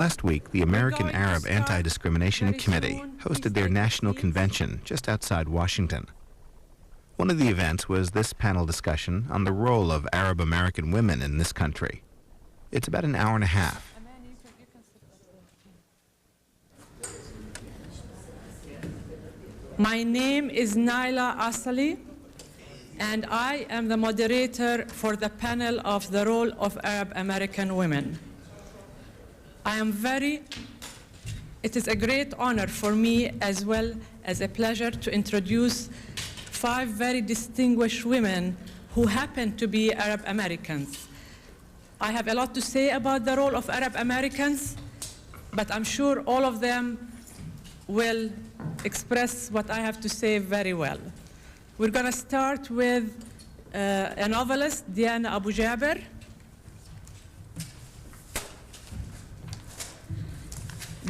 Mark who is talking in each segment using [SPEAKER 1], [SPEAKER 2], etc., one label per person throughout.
[SPEAKER 1] Last week, the American Arab Anti-Discrimination Committee hosted their national convention just outside Washington. One of the events was this panel discussion on the role of Arab American women in this country. It's about an hour and a half.
[SPEAKER 2] My name is Naila Asai, and I am the moderator for the panel of the role of Arab American women. It is a great honor for me as well as a pleasure to introduce 5 very distinguished women who happen to be Arab Americans. I have a lot to say about the role of Arab Americans, but I'm sure all of them will express what I have to say very well. We're going to start with a novelist, Diana Abu Jaber.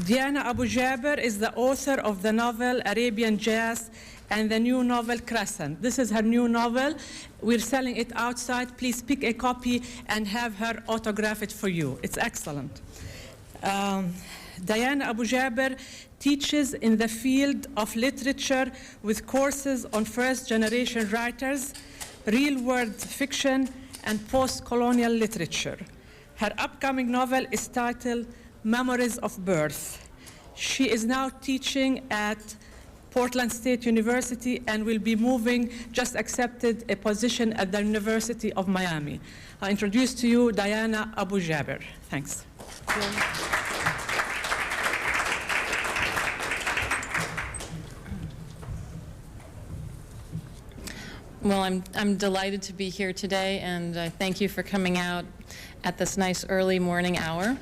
[SPEAKER 2] Diana Abu Jaber is the author of the novel Arabian Jazz and the new novel Crescent. This is her new novel. We're selling it outside. Please pick a copy and have her autograph it for you. It's excellent. Diana Abu Jaber teaches in the field of literature with courses on first-generation writers, real-world fiction, and post-colonial literature. Her upcoming novel is titled Memories of Birth. She is now teaching at Portland State University and will be just accepted a position at the University of Miami. I introduce to you Diana Abu Jaber. Thanks.
[SPEAKER 3] Well, I'm delighted to be here today, and thank you for coming out at this nice early morning hour.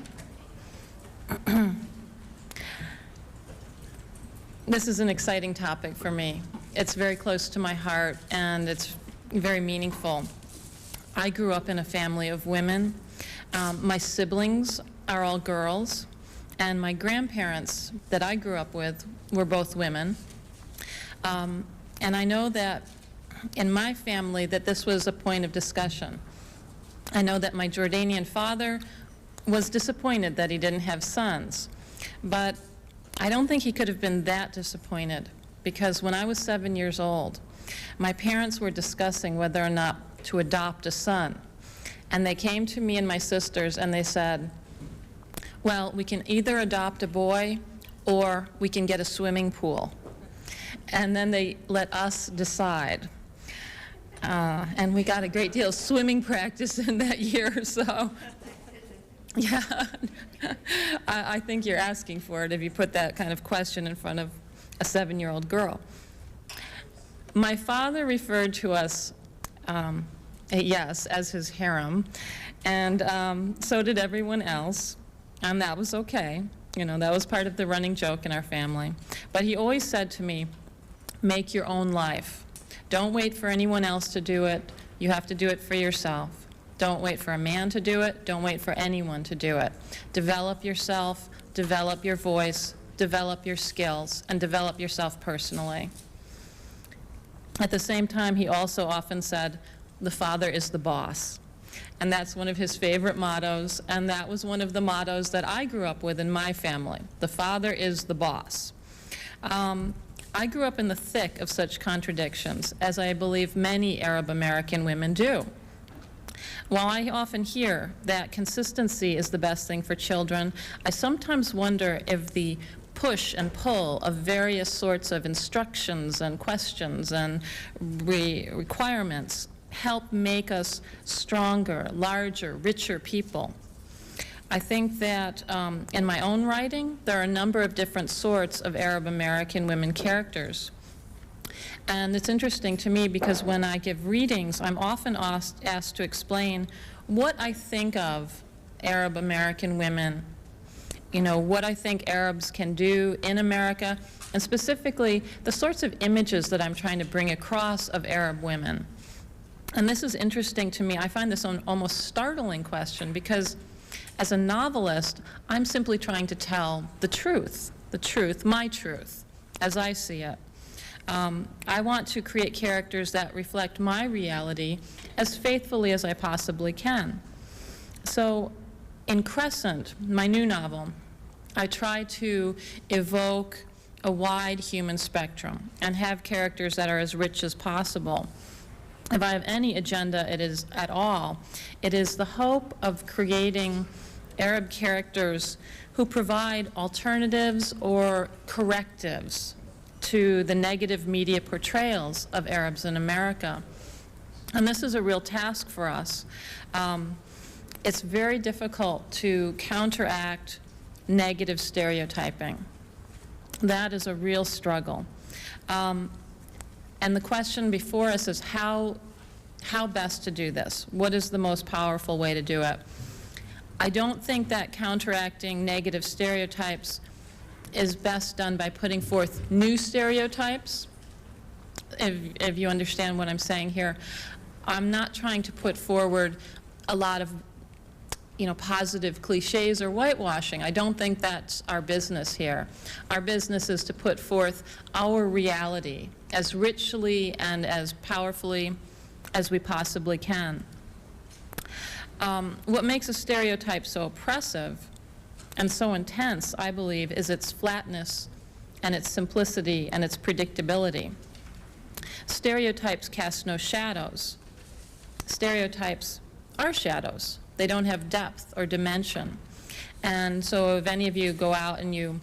[SPEAKER 3] This is an exciting topic for me. It's very close to my heart, and it's very meaningful. I grew up in a family of women. My siblings are all girls, and my grandparents that I grew up with were both women. And I know that in my family that this was a point of discussion. I know that my Jordanian father was disappointed that he didn't have sons, but I don't think he could have been that disappointed, because when I was 7 years old, my parents were discussing whether or not to adopt a son. And they came to me and my sisters and they said, well, we can either adopt a boy or we can get a swimming pool. And then they let us decide. And we got a great deal of swimming practice in that year, so yeah, I think you're asking for it if you put that kind of question in front of a 7-year-old girl. My father referred to us, yes, as his harem, and so did everyone else, and that was okay. You know, that was part of the running joke in our family. But he always said to me, make your own life. Don't wait for anyone else to do it. You have to do it for yourself. Don't wait for a man to do it. Don't wait for anyone to do it. Develop yourself, develop your voice, develop your skills, and develop yourself personally. At the same time, he also often said, the father is the boss. And that's one of his favorite mottos, and that was one of the mottos that I grew up with in my family. The father is the boss. I grew up in the thick of such contradictions, as I believe many Arab American women do. While I often hear that consistency is the best thing for children, I sometimes wonder if the push and pull of various sorts of instructions and questions and requirements help make us stronger, larger, richer people. I think that in my own writing, there are a number of different sorts of Arab American women characters. And it's interesting to me because when I give readings, I'm often asked to explain what I think of Arab American women, you know, what I think Arabs can do in America, and specifically the sorts of images that I'm trying to bring across of Arab women. And this is interesting to me. I find this an almost startling question because as a novelist, I'm simply trying to tell the truth, my truth, as I see it. I want to create characters that reflect my reality as faithfully as I possibly can. So in Crescent, my new novel, I try to evoke a wide human spectrum and have characters that are as rich as possible. If I have any agenda it is at all, it is the hope of creating Arab characters who provide alternatives or correctives to the negative media portrayals of Arabs in America. And this is a real task for us. It's very difficult to counteract negative stereotyping. That is a real struggle. And the question before us is how best to do this? What is the most powerful way to do it? I don't think that counteracting negative stereotypes is best done by putting forth new stereotypes, if you understand what I'm saying here. I'm not trying to put forward a lot of positive cliches or whitewashing. I don't think that's our business here. Our business is to put forth our reality as richly and as powerfully as we possibly can. What makes a stereotype so oppressive and so intense, I believe, is its flatness and its simplicity and its predictability. Stereotypes cast no shadows. Stereotypes are shadows. They don't have depth or dimension. And so if any of you go out and you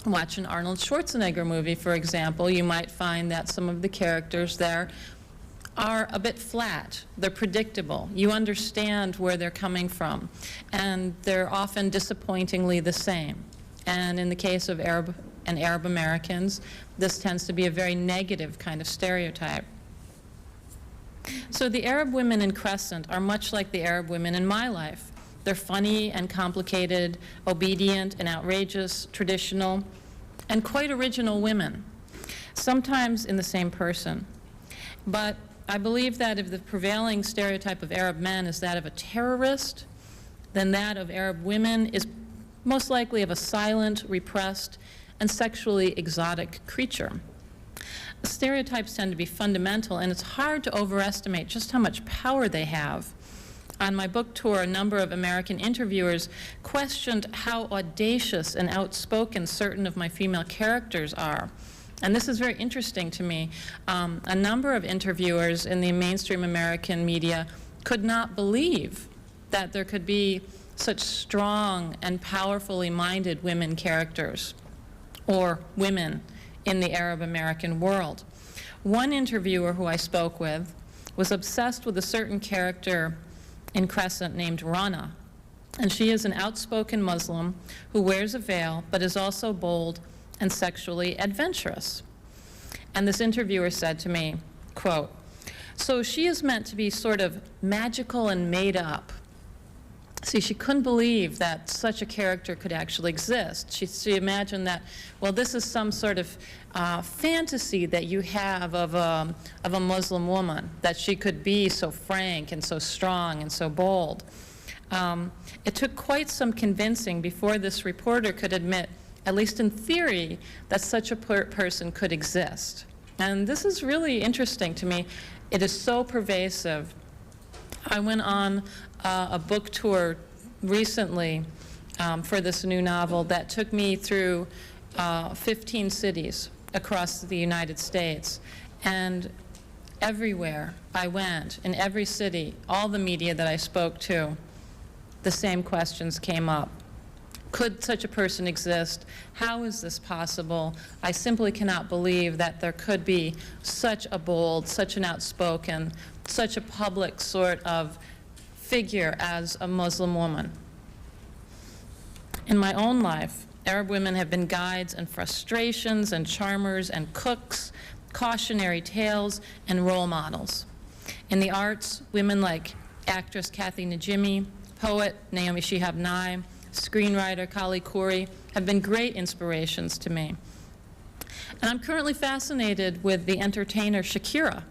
[SPEAKER 3] watch an Arnold Schwarzenegger movie, for example, you might find that some of the characters there are a bit flat. They're predictable. You understand where they're coming from. And they're often disappointingly the same. And in the case of Arab and Arab Americans, this tends to be a very negative kind of stereotype. So the Arab women in Crescent are much like the Arab women in my life. They're funny and complicated, obedient and outrageous, traditional, and quite original women, sometimes in the same person. But I believe that if the prevailing stereotype of Arab men is that of a terrorist, then that of Arab women is most likely of a silent, repressed, and sexually exotic creature. Stereotypes tend to be fundamental, and it's hard to overestimate just how much power they have. On my book tour, a number of American interviewers questioned how audacious and outspoken certain of my female characters are. And this is very interesting to me. A number of interviewers in the mainstream American media could not believe that there could be such strong and powerfully minded women characters, or women in the Arab American world. One interviewer who I spoke with was obsessed with a certain character in Crescent named Randa, and she is an outspoken Muslim who wears a veil but is also bold and sexually adventurous. And this interviewer said to me, quote, "So she is meant to be sort of magical and made up." See, she couldn't believe that such a character could actually exist. She imagined that, well, this is some sort of fantasy that you have of a Muslim woman, that she could be so frank and so strong and so bold. It took quite some convincing before this reporter could admit, at least in theory, that such a person could exist. And this is really interesting to me. It is so pervasive. I went on a book tour recently for this new novel that took me through 15 cities across the United States. And everywhere I went, in every city, all the media that I spoke to, the same questions came up. Could such a person exist? How is this possible? I simply cannot believe that there could be such a bold, such an outspoken, such a public sort of figure as a Muslim woman. In my own life, Arab women have been guides and frustrations and charmers and cooks, cautionary tales and role models. In the arts, women like actress Kathy Najimy, poet Naomi Shihab Nye, screenwriter Kali Khoury have been great inspirations to me. And I'm currently fascinated with the entertainer Shakira.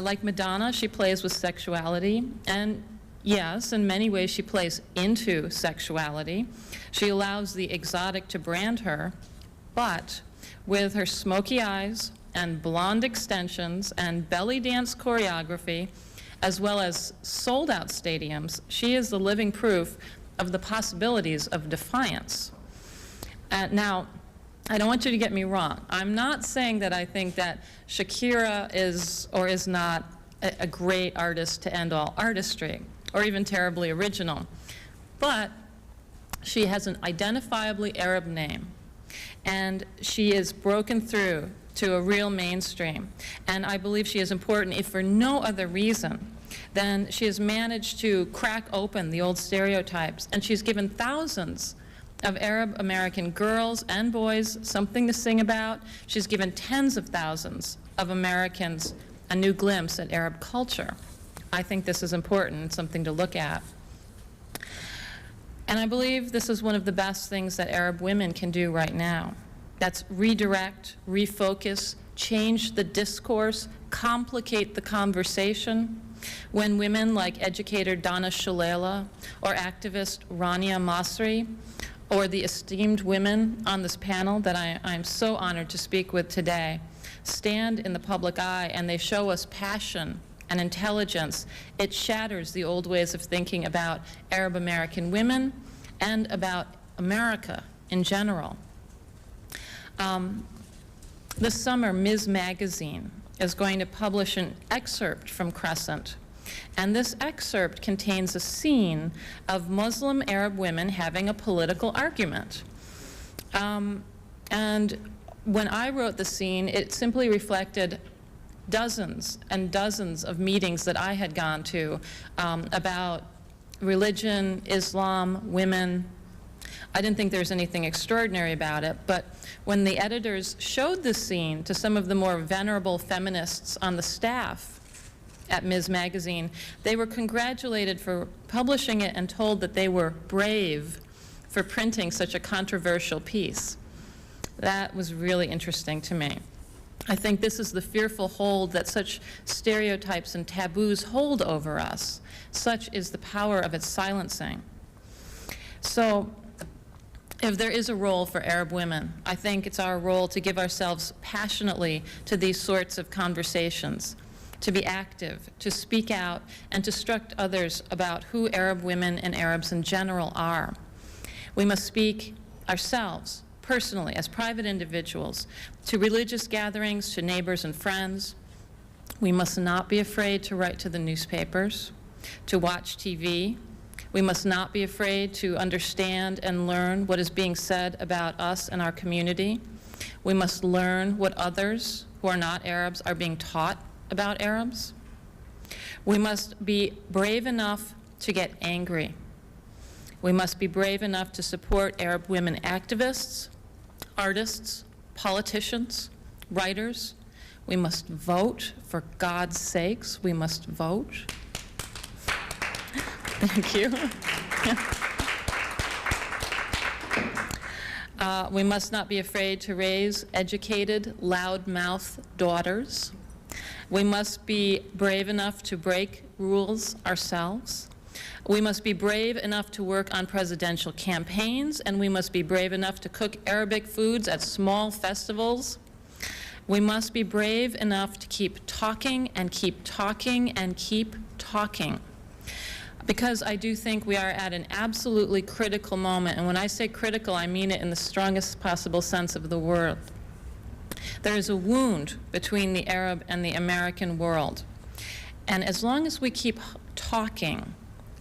[SPEAKER 3] Like Madonna, she plays with sexuality, and yes, in many ways she plays into sexuality. She allows the exotic to brand her, but with her smoky eyes and blonde extensions and belly dance choreography, as well as sold-out stadiums, she is the living proof of the possibilities of defiance. Now, I don't want you to get me wrong. I'm not saying that I think that Shakira is or is not a great artist to end all artistry, or even terribly original. But she has an identifiably Arab name, and she is broken through to a real mainstream. And I believe she is important, if for no other reason, then she has managed to crack open the old stereotypes, and she's given thousands of Arab American girls and boys something to sing about. She's given tens of thousands of Americans a new glimpse at Arab culture. I think this is important, something to look at. And I believe this is one of the best things that Arab women can do right now. That's redirect, refocus, change the discourse, complicate the conversation. When women like educator Donna Shalala or activist Rania Masri, or the esteemed women on this panel that I'm so honored to speak with today, stand in the public eye and they show us passion and intelligence, it shatters the old ways of thinking about Arab American women and about America in general. This summer, Ms. Magazine is going to publish an excerpt from Crescent. And this excerpt contains a scene of Muslim Arab women having a political argument. And when I wrote the scene, it simply reflected dozens and dozens of meetings that I had gone to about religion, Islam, women. I didn't think there was anything extraordinary about it, but when the editors showed the scene to some of the more venerable feminists on the staff at Ms. Magazine, they were congratulated for publishing it and told that they were brave for printing such a controversial piece. That was really interesting to me. I think this is the fearful hold that such stereotypes and taboos hold over us. Such is the power of its silencing. So, if there is a role for Arab women, I think it's our role to give ourselves passionately to these sorts of conversations, to be active, to speak out, and to instruct others about who Arab women and Arabs in general are. We must speak ourselves, personally, as private individuals, to religious gatherings, to neighbors and friends. We must not be afraid to write to the newspapers, to watch TV. We must not be afraid to understand and learn what is being said about us and our community. We must learn what others who are not Arabs are being taught about Arabs. We must be brave enough to get angry. We must be brave enough to support Arab women activists, artists, politicians, writers. We must vote, for God's sakes, we must vote. Thank you. We must not be afraid to raise educated, loudmouth daughters. We must be brave enough to break rules ourselves. We must be brave enough to work on presidential campaigns, and we must be brave enough to cook Arabic foods at small festivals. We must be brave enough to keep talking and keep talking and keep talking. Because I do think we are at an absolutely critical moment, and when I say critical, I mean it in the strongest possible sense of the word. There is a wound between the Arab and the American world. And as long as we keep talking,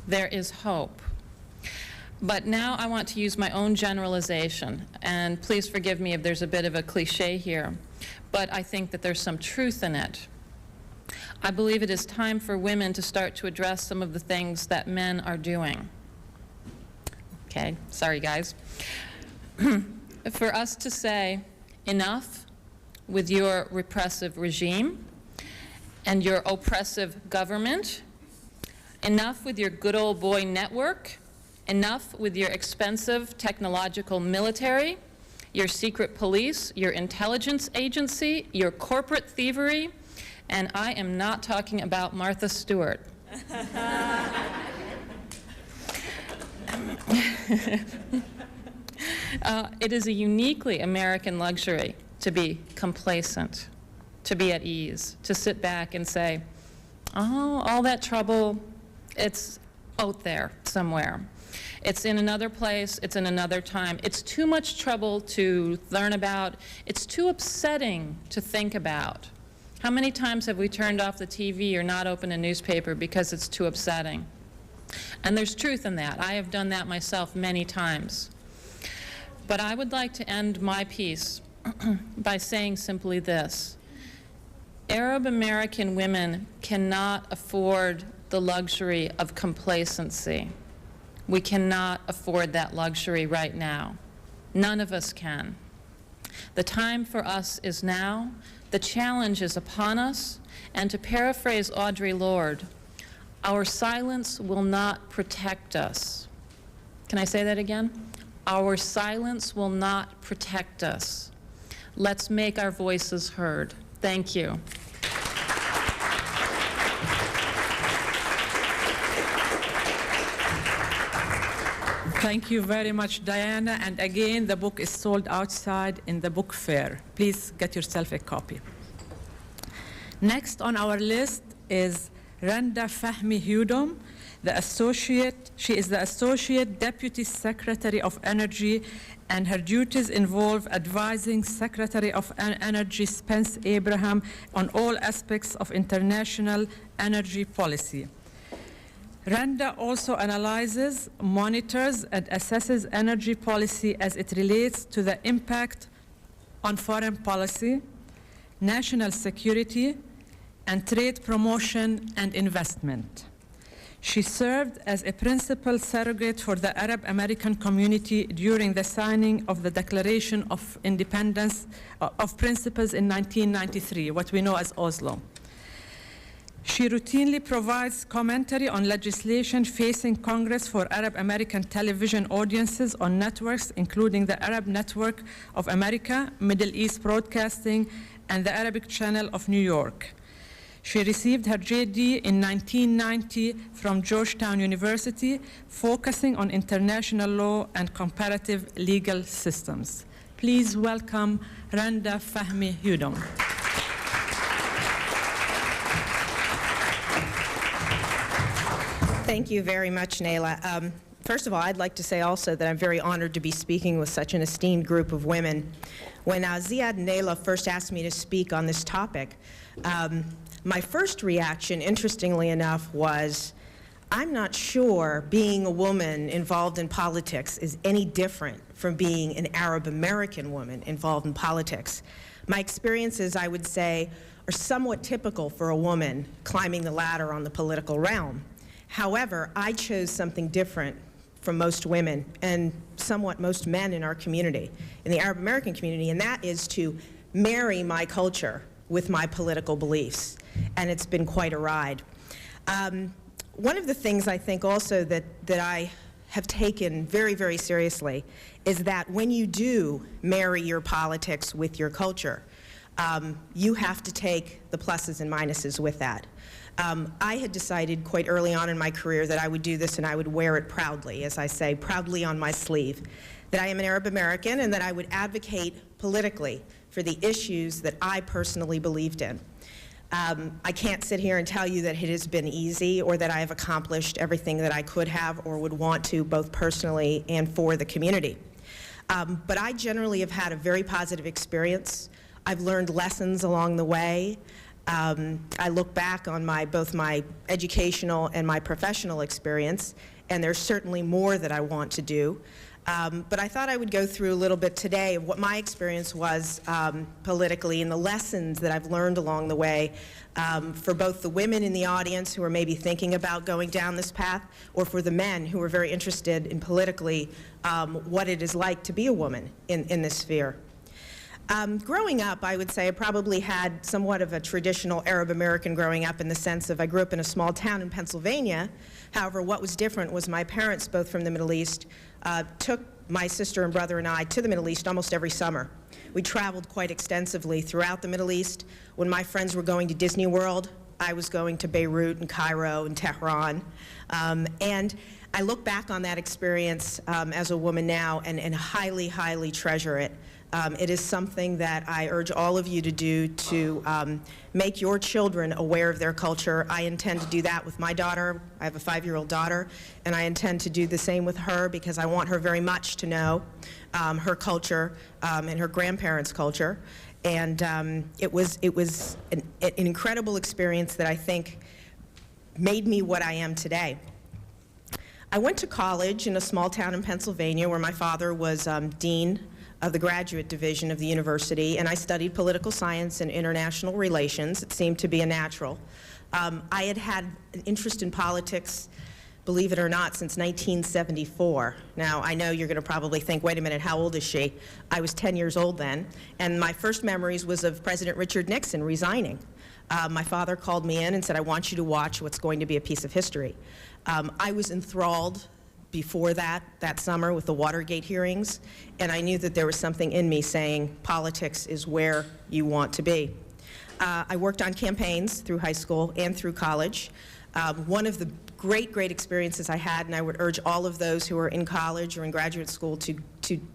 [SPEAKER 3] there is hope. But now I want to use my own generalization, and please forgive me if there's a bit of a cliche here, but I think that there's some truth in it. I believe it is time for women to start to address some of the things that men are doing. Okay, sorry guys. For us to say, enough with your repressive regime and your oppressive government, enough with your good old boy network, enough with your expensive technological military, your secret police, your intelligence agency, your corporate thievery, and I am not talking about Martha Stewart. It is a uniquely American luxury to be complacent, to be at ease, to sit back and say, oh, all that trouble, it's out there somewhere. It's in another place, it's in another time. It's too much trouble to learn about. It's too upsetting to think about. How many times have we turned off the TV or not opened a newspaper because it's too upsetting? And there's truth in that. I have done that myself many times. But I would like to end my piece by saying simply this. Arab American women cannot afford the luxury of complacency. We cannot afford that luxury right now. None of us can. The time for us is now. The challenge is upon us. And to paraphrase Audre Lorde, our silence will not protect us. Can I say that again? Our silence will not protect us. Let's make our voices heard. Thank you.
[SPEAKER 2] Thank you very much, Diana. And again, the book is sold outside in the book fair. Please get yourself a copy. Next on our list is Randa Fahmy Hudome, she is the Associate Deputy Secretary of Energy, and her duties involve advising Secretary of Energy Spence Abraham on all aspects of international energy policy. Randa also analyzes, monitors, and assesses energy policy as it relates to the impact on foreign policy, national security, and trade promotion and investment. She served as a principal surrogate for the Arab American community during the signing of the Declaration of Independence of Principles in 1993, what we know as Oslo. She routinely provides commentary on legislation facing Congress for Arab American television audiences on networks, including the Arab Network of America, Middle East Broadcasting, and the Arabic Channel of New York. She received her JD in 1990 from Georgetown University, focusing on international law and comparative legal systems. Please welcome Randa Fahmy Hudome.
[SPEAKER 4] Thank you very much, Naila. First of all, I'd like to say also that I'm very honored to be speaking with such an esteemed group of women. When Ziad and Naila first asked me to speak on this topic, my first reaction, interestingly enough, was I'm not sure being a woman involved in politics is any different from being an Arab American woman involved in politics. My experiences, I would say, are somewhat typical for a woman climbing the ladder on the political realm. However, I chose something different from most women and somewhat most men in our community, in the Arab American community, and that is to marry my culture with my political beliefs. And it's been quite a ride. One of the things I think also that I have taken very, very seriously is that when you do marry your politics with your culture, you have to take the pluses and minuses with that. I had decided quite early on in my career that I would do this and I would wear it proudly, as I say, proudly on my sleeve, that I am an Arab American and that I would advocate politically for the issues that I personally believed in. I can't sit here and tell you that it has been easy or that I have accomplished everything that I could have or would want to, both personally and for the community. But I generally have had a very positive experience. I've learned lessons along the way. I look back on both my educational and my professional experience, and there's certainly more that I want to do. But I thought I would go through a little bit today of what my experience was politically and the lessons that I've learned along the way for both the women in the audience who are maybe thinking about going down this path, or for the men who are very interested in politically what it is like to be a woman in this sphere. Growing up, I would say I probably had somewhat of a traditional Arab American growing up in the sense of I grew up in a small town in Pennsylvania. However, what was different was my parents, both from the Middle East, took my sister and brother and I to the Middle East almost every summer. We traveled quite extensively throughout the Middle East. When my friends were going to Disney World, I was going to Beirut and Cairo and Tehran. And I look back on that experience as a woman now and highly, highly treasure it. It is something that I urge all of you to do to make your children aware of their culture. I intend to do that with my daughter. I have a 5-year-old daughter, and I intend to do the same with her because I want her very much to know her culture and her grandparents' culture. And it was an incredible experience that I think made me what I am today. I went to college in a small town in Pennsylvania where my father was dean of the graduate division of the university, and I studied political science and international relations. It seemed to be a natural. I had had an interest in politics, believe it or not, since 1974. Now, I know you're going to probably think, wait a minute, how old is she? I was 10 years old then, and my first memories was of President Richard Nixon resigning. My father called me in and said, I want you to watch what's going to be a piece of history. I was enthralled before that summer with the Watergate hearings, and I knew that there was something in me saying politics is where you want to be. I worked on campaigns through high school and through college. One of the great experiences I had, and I would urge all of those who are in college or in graduate school to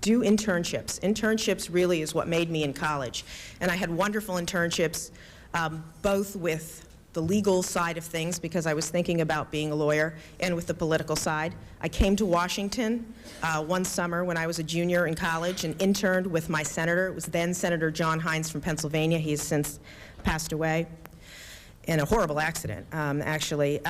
[SPEAKER 4] do internships. Internships really is what made me in college. And I had wonderful internships, both with the legal side of things, because I was thinking about being a lawyer, and with the political side. I came to Washington one summer when I was a junior in college and interned with my senator. It was then Senator John Hines from Pennsylvania. He has since passed away in a horrible accident, actually.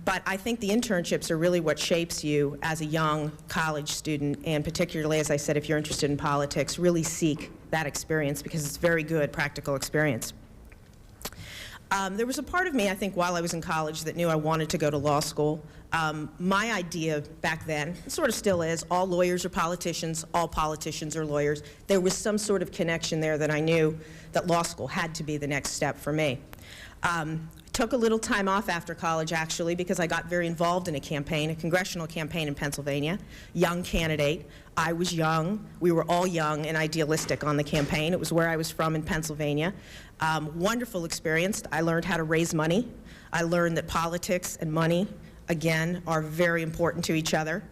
[SPEAKER 4] But I think the internships are really what shapes you as a young college student, and particularly, as I said, if you're interested in politics, really seek that experience because it's very good practical experience. There was a part of me, I think, while I was in college that knew I wanted to go to law school. My idea back then, it sort of still is, all lawyers are politicians, all politicians are lawyers. There was some sort of connection there that I knew that law school had to be the next step for me. Took a little time off after college, actually, because I got very involved in a campaign, a congressional campaign in Pennsylvania, young candidate. I was young. We were all young and idealistic on the campaign. It was where I was from in Pennsylvania. Wonderful experience. I learned how to raise money. I learned that politics and money, again, are very important to each other.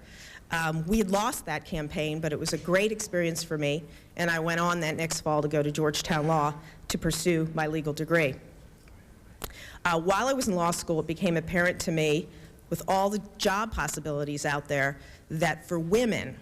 [SPEAKER 4] We had lost that campaign, but it was a great experience for me, and I went on that next fall to go to Georgetown Law to pursue my legal degree. While I was in law school, it became apparent to me, with all the job possibilities out there, that for women,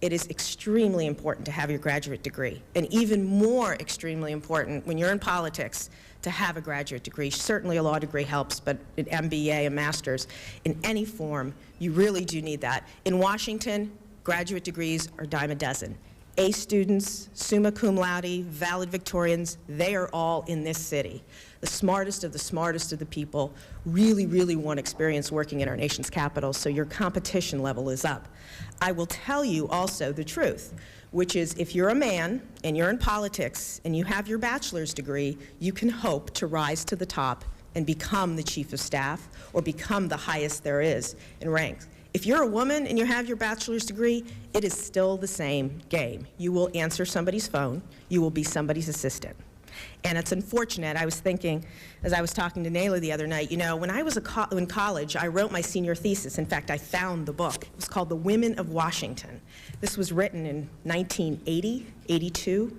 [SPEAKER 4] it is extremely important to have your graduate degree, and even more extremely important when you're in politics to have a graduate degree. Certainly a law degree helps, but an MBA, a master's, in any form, you really do need that. In Washington, graduate degrees are a dime a dozen. A students, summa cum laude, valedictorians, they are all in this city. The smartest of the people really want experience working in our nation's capital, so your competition level is up. I will tell you also the truth, which is if you're a man and you're in politics and you have your bachelor's degree, you can hope to rise to the top and become the chief of staff or become the highest there is in ranks. If you're a woman and you have your bachelor's degree, it is still the same game. You will answer somebody's phone, you will be somebody's assistant. And it's unfortunate. I was thinking, as I was talking to Naila the other night, you know, when I was in college, I wrote my senior thesis. In fact, I found the book. It was called The Women of Washington. This was written in 1980, 82,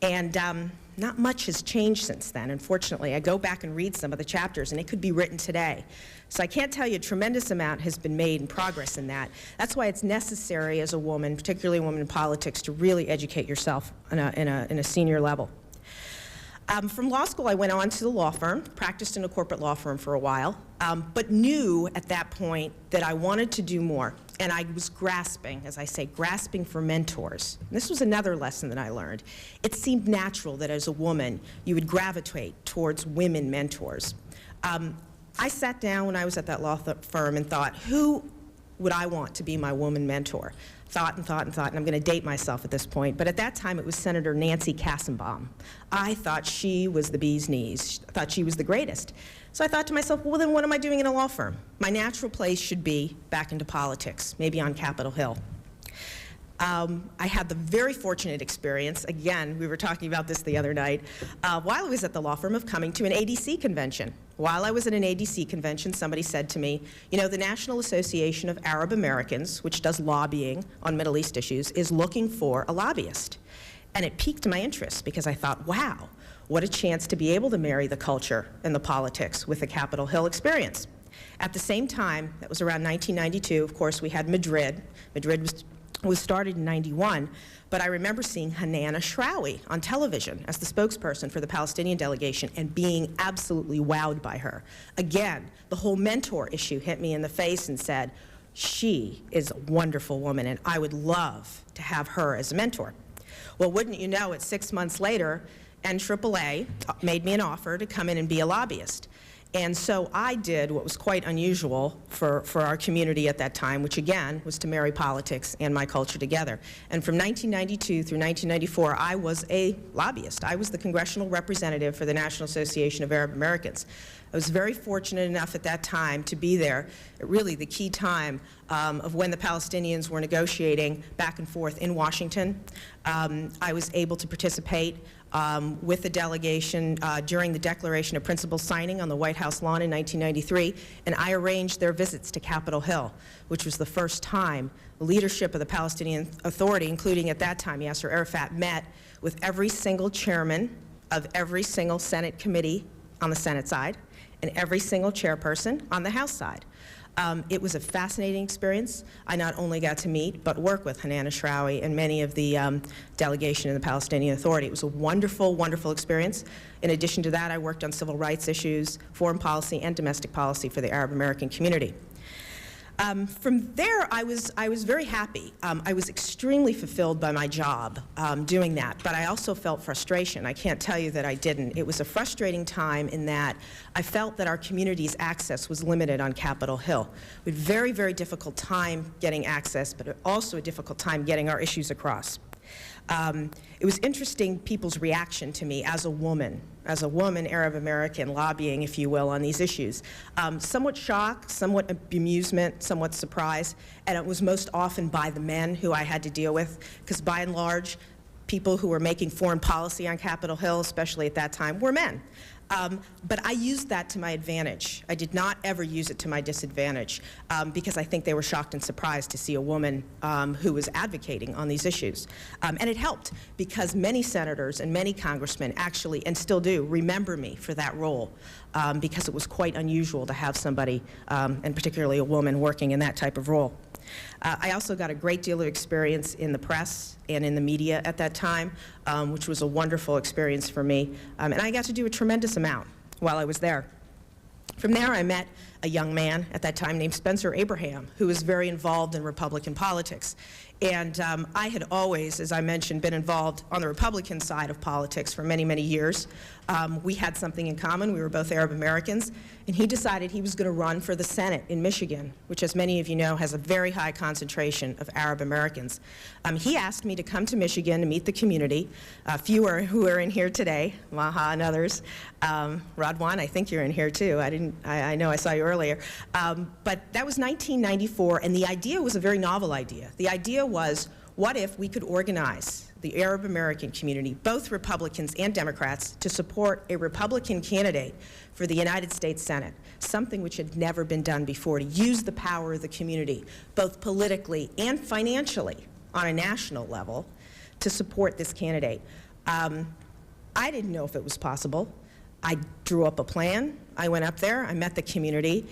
[SPEAKER 4] and not much has changed since then, unfortunately. I go back and read some of the chapters, and it could be written today. So I can't tell you a tremendous amount has been made in progress in that. That's why it's necessary as a woman, particularly a woman in politics, to really educate yourself in a senior level. From law school, I went on to the law firm, practiced in a corporate law firm for a while, but knew at that point that I wanted to do more. And I was grasping, as I say, grasping for mentors. And this was another lesson that I learned. It seemed natural that as a woman, you would gravitate towards women mentors. I sat down when I was at that law firm and thought, who would I want to be my woman mentor? Thought, and I'm going to date myself at this point, but at that time it was Senator Nancy Kassenbaum. I thought she was the bee's knees. I thought she was the greatest. So I thought to myself, well, then what am I doing in a law firm? My natural place should be back into politics, maybe on Capitol Hill. I had the very fortunate experience, again, we were talking about this the other night, while I was at the law firm of coming to an ADC convention. While I was at an ADC convention, somebody said to me, you know, the National Association of Arab Americans, which does lobbying on Middle East issues, is looking for a lobbyist. And it piqued my interest because I thought, wow, what a chance to be able to marry the culture and the politics with the Capitol Hill experience. At the same time, that was around 1992, of course, we had Madrid. Madrid was started in '91, but I remember seeing Hanana Shrawi on television as the spokesperson for the Palestinian delegation and being absolutely wowed by her. Again, the whole mentor issue hit me in the face and said, she is a wonderful woman and I would love to have her as a mentor. Well, wouldn't you know it, 6 months later, NAAA made me an offer to come in and be a lobbyist. And so I did what was quite unusual for our community at that time, which again was to marry politics and my culture together. And from 1992 through 1994, I was a lobbyist. I was the congressional representative for the National Association of Arab Americans. I was very fortunate enough at that time to be there, at really the key time of when the Palestinians were negotiating back and forth in Washington. I was able to participate with the delegation during the Declaration of Principles signing on the White House lawn in 1993, and I arranged their visits to Capitol Hill, which was the first time the leadership of the Palestinian Authority, including at that time Yasser Arafat, met with every single chairman of every single Senate committee on the Senate side and every single chairperson on the House side. It was a fascinating experience. I not only got to meet, but work with Hanana Shrawi and many of the delegation in the Palestinian Authority. It was a wonderful, wonderful experience. In addition to that, I worked on civil rights issues, foreign policy, and domestic policy for the Arab American community. From there, I was very happy. I was extremely fulfilled by my job doing that, but I also felt frustration. I can't tell you that I didn't. It was a frustrating time in that I felt that our community's access was limited on Capitol Hill. We had a very, very difficult time getting access, but also a difficult time getting our issues across. It was interesting people's reaction to me as a woman Arab American lobbying, if you will, on these issues. Somewhat shock, somewhat amusement, somewhat surprise, and it was most often by the men who I had to deal with, because by and large, people who were making foreign policy on Capitol Hill, especially at that time, were men. But I used that to my advantage. I did not ever use it to my disadvantage because I think they were shocked and surprised to see a woman who was advocating on these issues. And it helped because many senators and many congressmen actually, and still do, remember me for that role because it was quite unusual to have somebody, and particularly a woman, working in that type of role. I also got a great deal of experience in the press and in the media at that time, which was a wonderful experience for me. And I got to do a tremendous amount while I was there. From there, I met a young man at that time named Spencer Abraham, who was very involved in Republican politics. And I had always, as I mentioned, been involved on the Republican side of politics for many, many years. We had something in common. We were both Arab Americans. And he decided he was going to run for the Senate in Michigan, which, as many of you know, has a very high concentration of Arab Americans. He asked me to come to Michigan to meet the community. A few who are in here today, Maha and others. Radwan, I think you're in here too. I know I saw you earlier. But that was 1994, and the idea was a very novel idea. The idea was, what if we could organize the Arab American community, both Republicans and Democrats, to support a Republican candidate for the United States Senate, something which had never been done before, to use the power of the community, both politically and financially on a national level, to support this candidate. I didn't know if it was possible. I drew up a plan. I went up there. I met the community.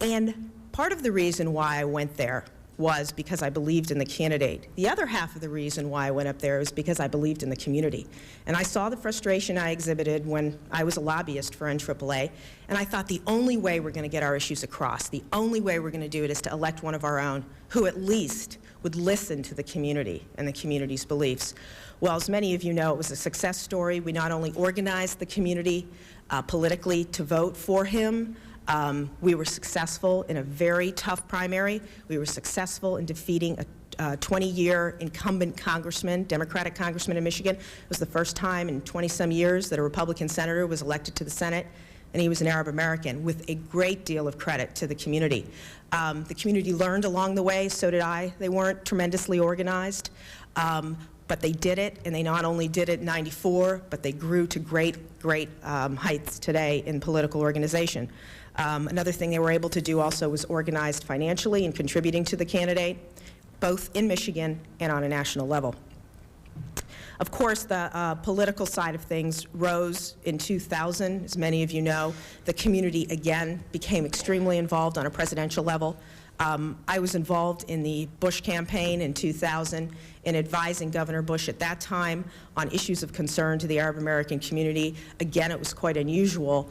[SPEAKER 4] And part of the reason why I went there was because I believed in the candidate. The other half of the reason why I went up there was because I believed in the community. And I saw the frustration I exhibited when I was a lobbyist for NAAA, and I thought the only way we're going to get our issues across, the only way we're going to do it is to elect one of our own who at least would listen to the community and the community's beliefs. Well, as many of you know, it was a success story. We not only organized the community politically to vote for him, we were successful in a very tough primary. We were successful in defeating a 20-year incumbent congressman, Democratic congressman in Michigan. It was the first time in 20-some years that a Republican senator was elected to the Senate. and he was an Arab American, with a great deal of credit to the community. The community learned along the way, so did I. They weren't tremendously organized, but they did it, and they not only did it in '94, but they grew to great heights today in political organization. Another thing they were able to do also was organized financially and contributing to the candidate, both in Michigan and on a national level. Of course, the political side of things rose in 2000. As many of you know, the community again became extremely involved on a presidential level. I was involved in the Bush campaign in 2000 in advising Governor Bush at that time on issues of concern to the Arab American community. Again, it was quite unusual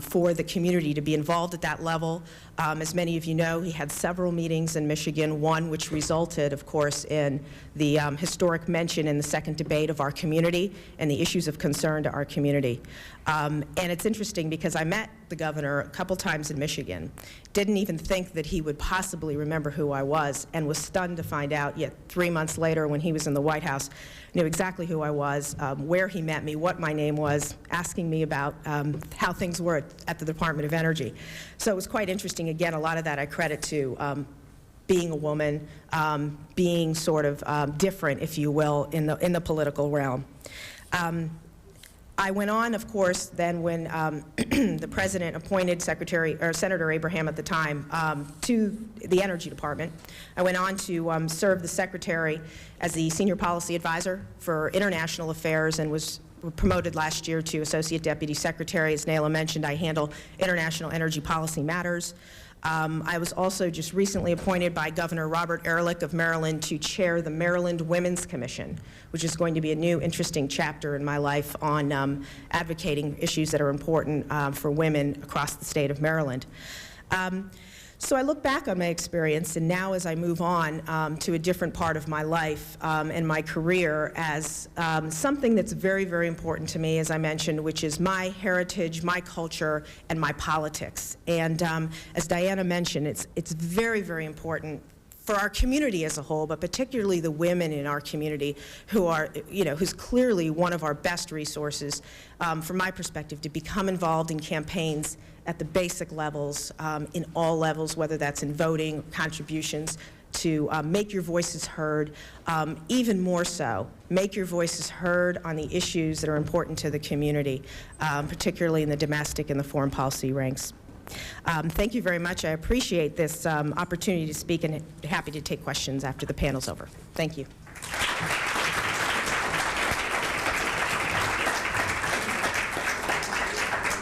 [SPEAKER 4] for the community to be involved at that level. As many of you know, he had several meetings in Michigan, one which resulted, of course, in the historic mention in the second debate of our community and the issues of concern to our community. And it's interesting because I met the governor a couple times in Michigan, didn't even think that he would possibly remember who I was, and was stunned to find out, yet 3 months later when he was in the White House, knew exactly who I was, where he met me, what my name was, asking me about how things were at the Department of Energy. So it was quite interesting. Again, a lot of that I credit to being a woman, being sort of different, if you will, in the political realm. I went on, of course, then when the president appointed Senator Abraham at the time to the Energy Department. I went on to serve the secretary as the senior policy advisor for international affairs and was promoted last year to associate deputy secretary. As Naila mentioned, I handle international energy policy matters. I was also just recently appointed by Governor Robert Ehrlich of Maryland to chair the Maryland Women's Commission, which is going to be a new interesting chapter in my life on advocating issues that are important for women across the state of Maryland. So I look back on my experience, and now as I move on to a different part of my life and my career as something that's very, very important to me, as I mentioned, which is my heritage, my culture, and my politics. And as Diana mentioned, it's very, very important for our community as a whole, but particularly the women in our community who are, who's clearly one of our best resources, from my perspective, to become involved in campaigns at the basic levels, in all levels, whether that's in voting, contributions, to make your voices heard, even more so, make your voices heard on the issues that are important to the community, particularly in the domestic and the foreign policy ranks. Thank you very much. I appreciate this opportunity to speak, and happy to take questions after the panel's over. Thank you.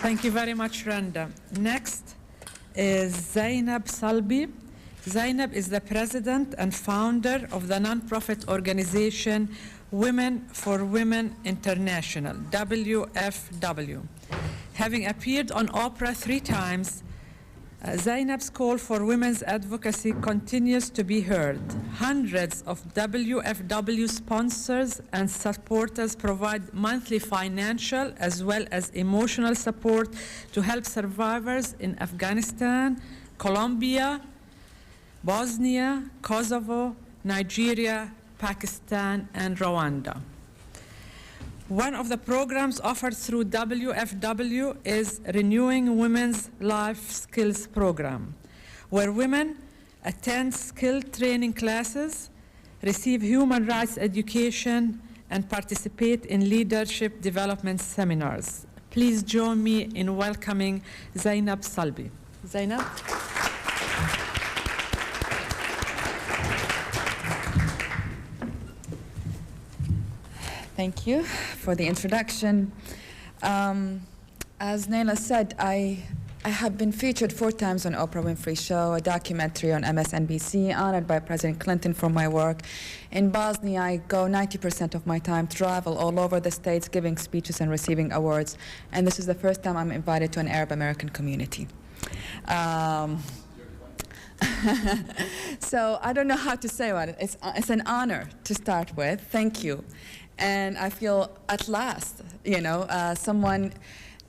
[SPEAKER 2] Thank you very much, Randa. Next is Zainab Salbi. Zainab is the president and founder of the nonprofit organization Women for Women International, WFW. Having appeared on Oprah 3 times, Zainab's call for women's advocacy continues to be heard. Hundreds of WFW sponsors and supporters provide monthly financial as well as emotional support to help survivors in Afghanistan, Colombia, Bosnia, Kosovo, Nigeria, Pakistan, and Rwanda. One of the programs offered through WFW is Renewing Women's Life Skills Program, where women attend skill training classes, receive human rights education, and participate in leadership development seminars. Please join me in welcoming Zainab Salbi. Zainab?
[SPEAKER 5] Thank you for the introduction. As Naila said, I have been featured 4 times on Oprah Winfrey Show, a documentary on MSNBC, honored by President Clinton for my work. In Bosnia, I go 90% of my time, travel all over the states, giving speeches and receiving awards. And this is the first time I'm invited to an Arab American community. So I don't know how to say about it. It's an honor to start with. Thank you. And I feel at last, someone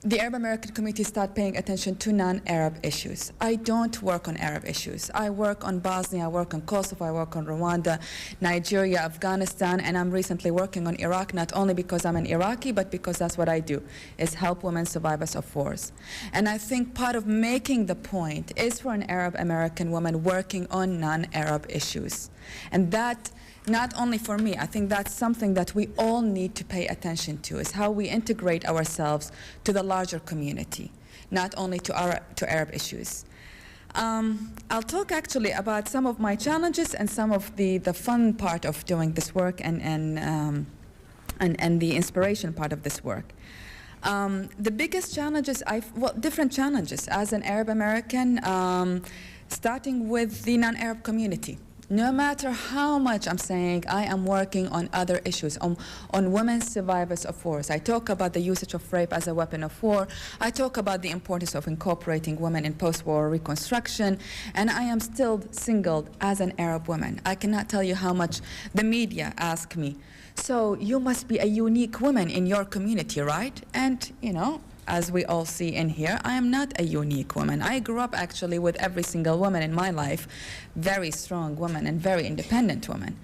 [SPEAKER 5] the Arab American community start paying attention to non-Arab issues. I don't work on Arab issues. I work on Bosnia, I work on Kosovo, I work on Rwanda, Nigeria, Afghanistan, and I'm recently working on Iraq, not only because I'm an Iraqi, but because that's what I do, is help women survivors of wars. And I think part of making the point is for an Arab American woman working on non-Arab issues. And that, not only for me, I think that's something that we all need to pay attention to, is how we integrate ourselves to the larger community, not only to Arab issues. I'll talk actually about some of my challenges and some of the fun part of doing this work and the inspiration part of this work. The biggest challenges, different challenges as an Arab American, starting with the non-Arab community. No matter how much I'm saying I am working on other issues, on women survivors of wars. I talk about the usage of rape as a weapon of war. I talk about the importance of incorporating women in post-war reconstruction. And I am still singled as an Arab woman. I cannot tell you how much the media ask me, so you must be a unique woman in your community, right? And, you know, as we all see in here, I am not a unique woman. I grew up actually with every single woman in my life, very strong woman and very independent woman.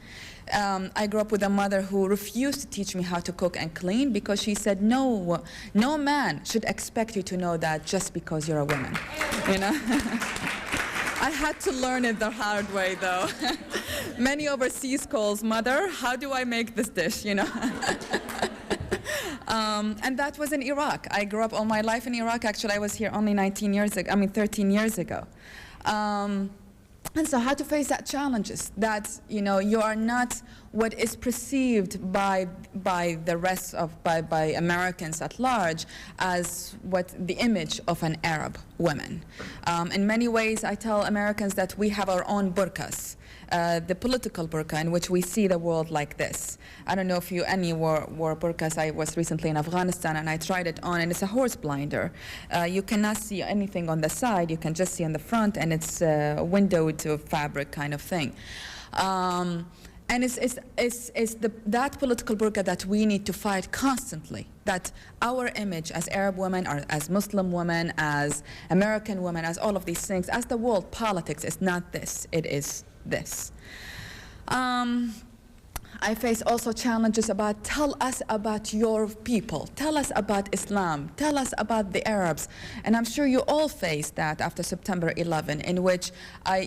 [SPEAKER 5] I grew up with a mother who refused to teach me how to cook and clean because she said, no man should expect you to know that just because you're a woman, you know? I had to learn it the hard way, though. Many overseas calls, mother, how do I make this dish, you know? And that was in Iraq. I grew up all my life in Iraq. Actually, I was here only 13 years ago. And so how to face that challenges, that, you know, you are not what is perceived by the rest of, by Americans at large as what the image of an Arab woman. In many ways, I tell Americans that we have our own burqas. The political burqa in which we see the world like this. I don't know if any wore burqas. I was recently in Afghanistan and I tried it on, and it's a horse blinder. You cannot see anything on the side, you can just see on the front, and it's a window to fabric kind of thing. And it's that political burqa that we need to fight constantly, that our image as Arab women, or as Muslim women, as American women, as all of these things, as the world politics is not this, it is this. I face also challenges about, tell us about your people, tell us about Islam, tell us about the Arabs. And I'm sure you all face that after September 11, in which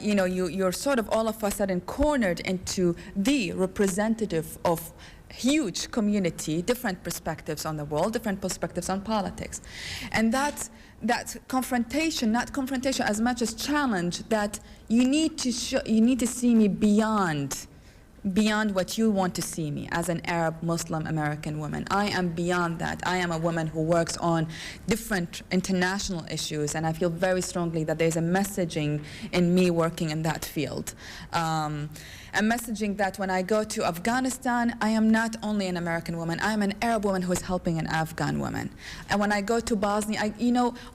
[SPEAKER 5] you're sort of all of a sudden cornered into the representative of huge community, different perspectives on the world, different perspectives on politics. And that confrontation, not confrontation as much as challenge, that you need to see me beyond what you want to see me as an Arab Muslim American woman. I am beyond that. I am a woman who works on different international issues, and I feel very strongly that there's a messaging in me working in that field. A messaging that when I go to Afghanistan, I am not only an American woman, I am an Arab woman who is helping an Afghan woman. And when I go to Bosnia,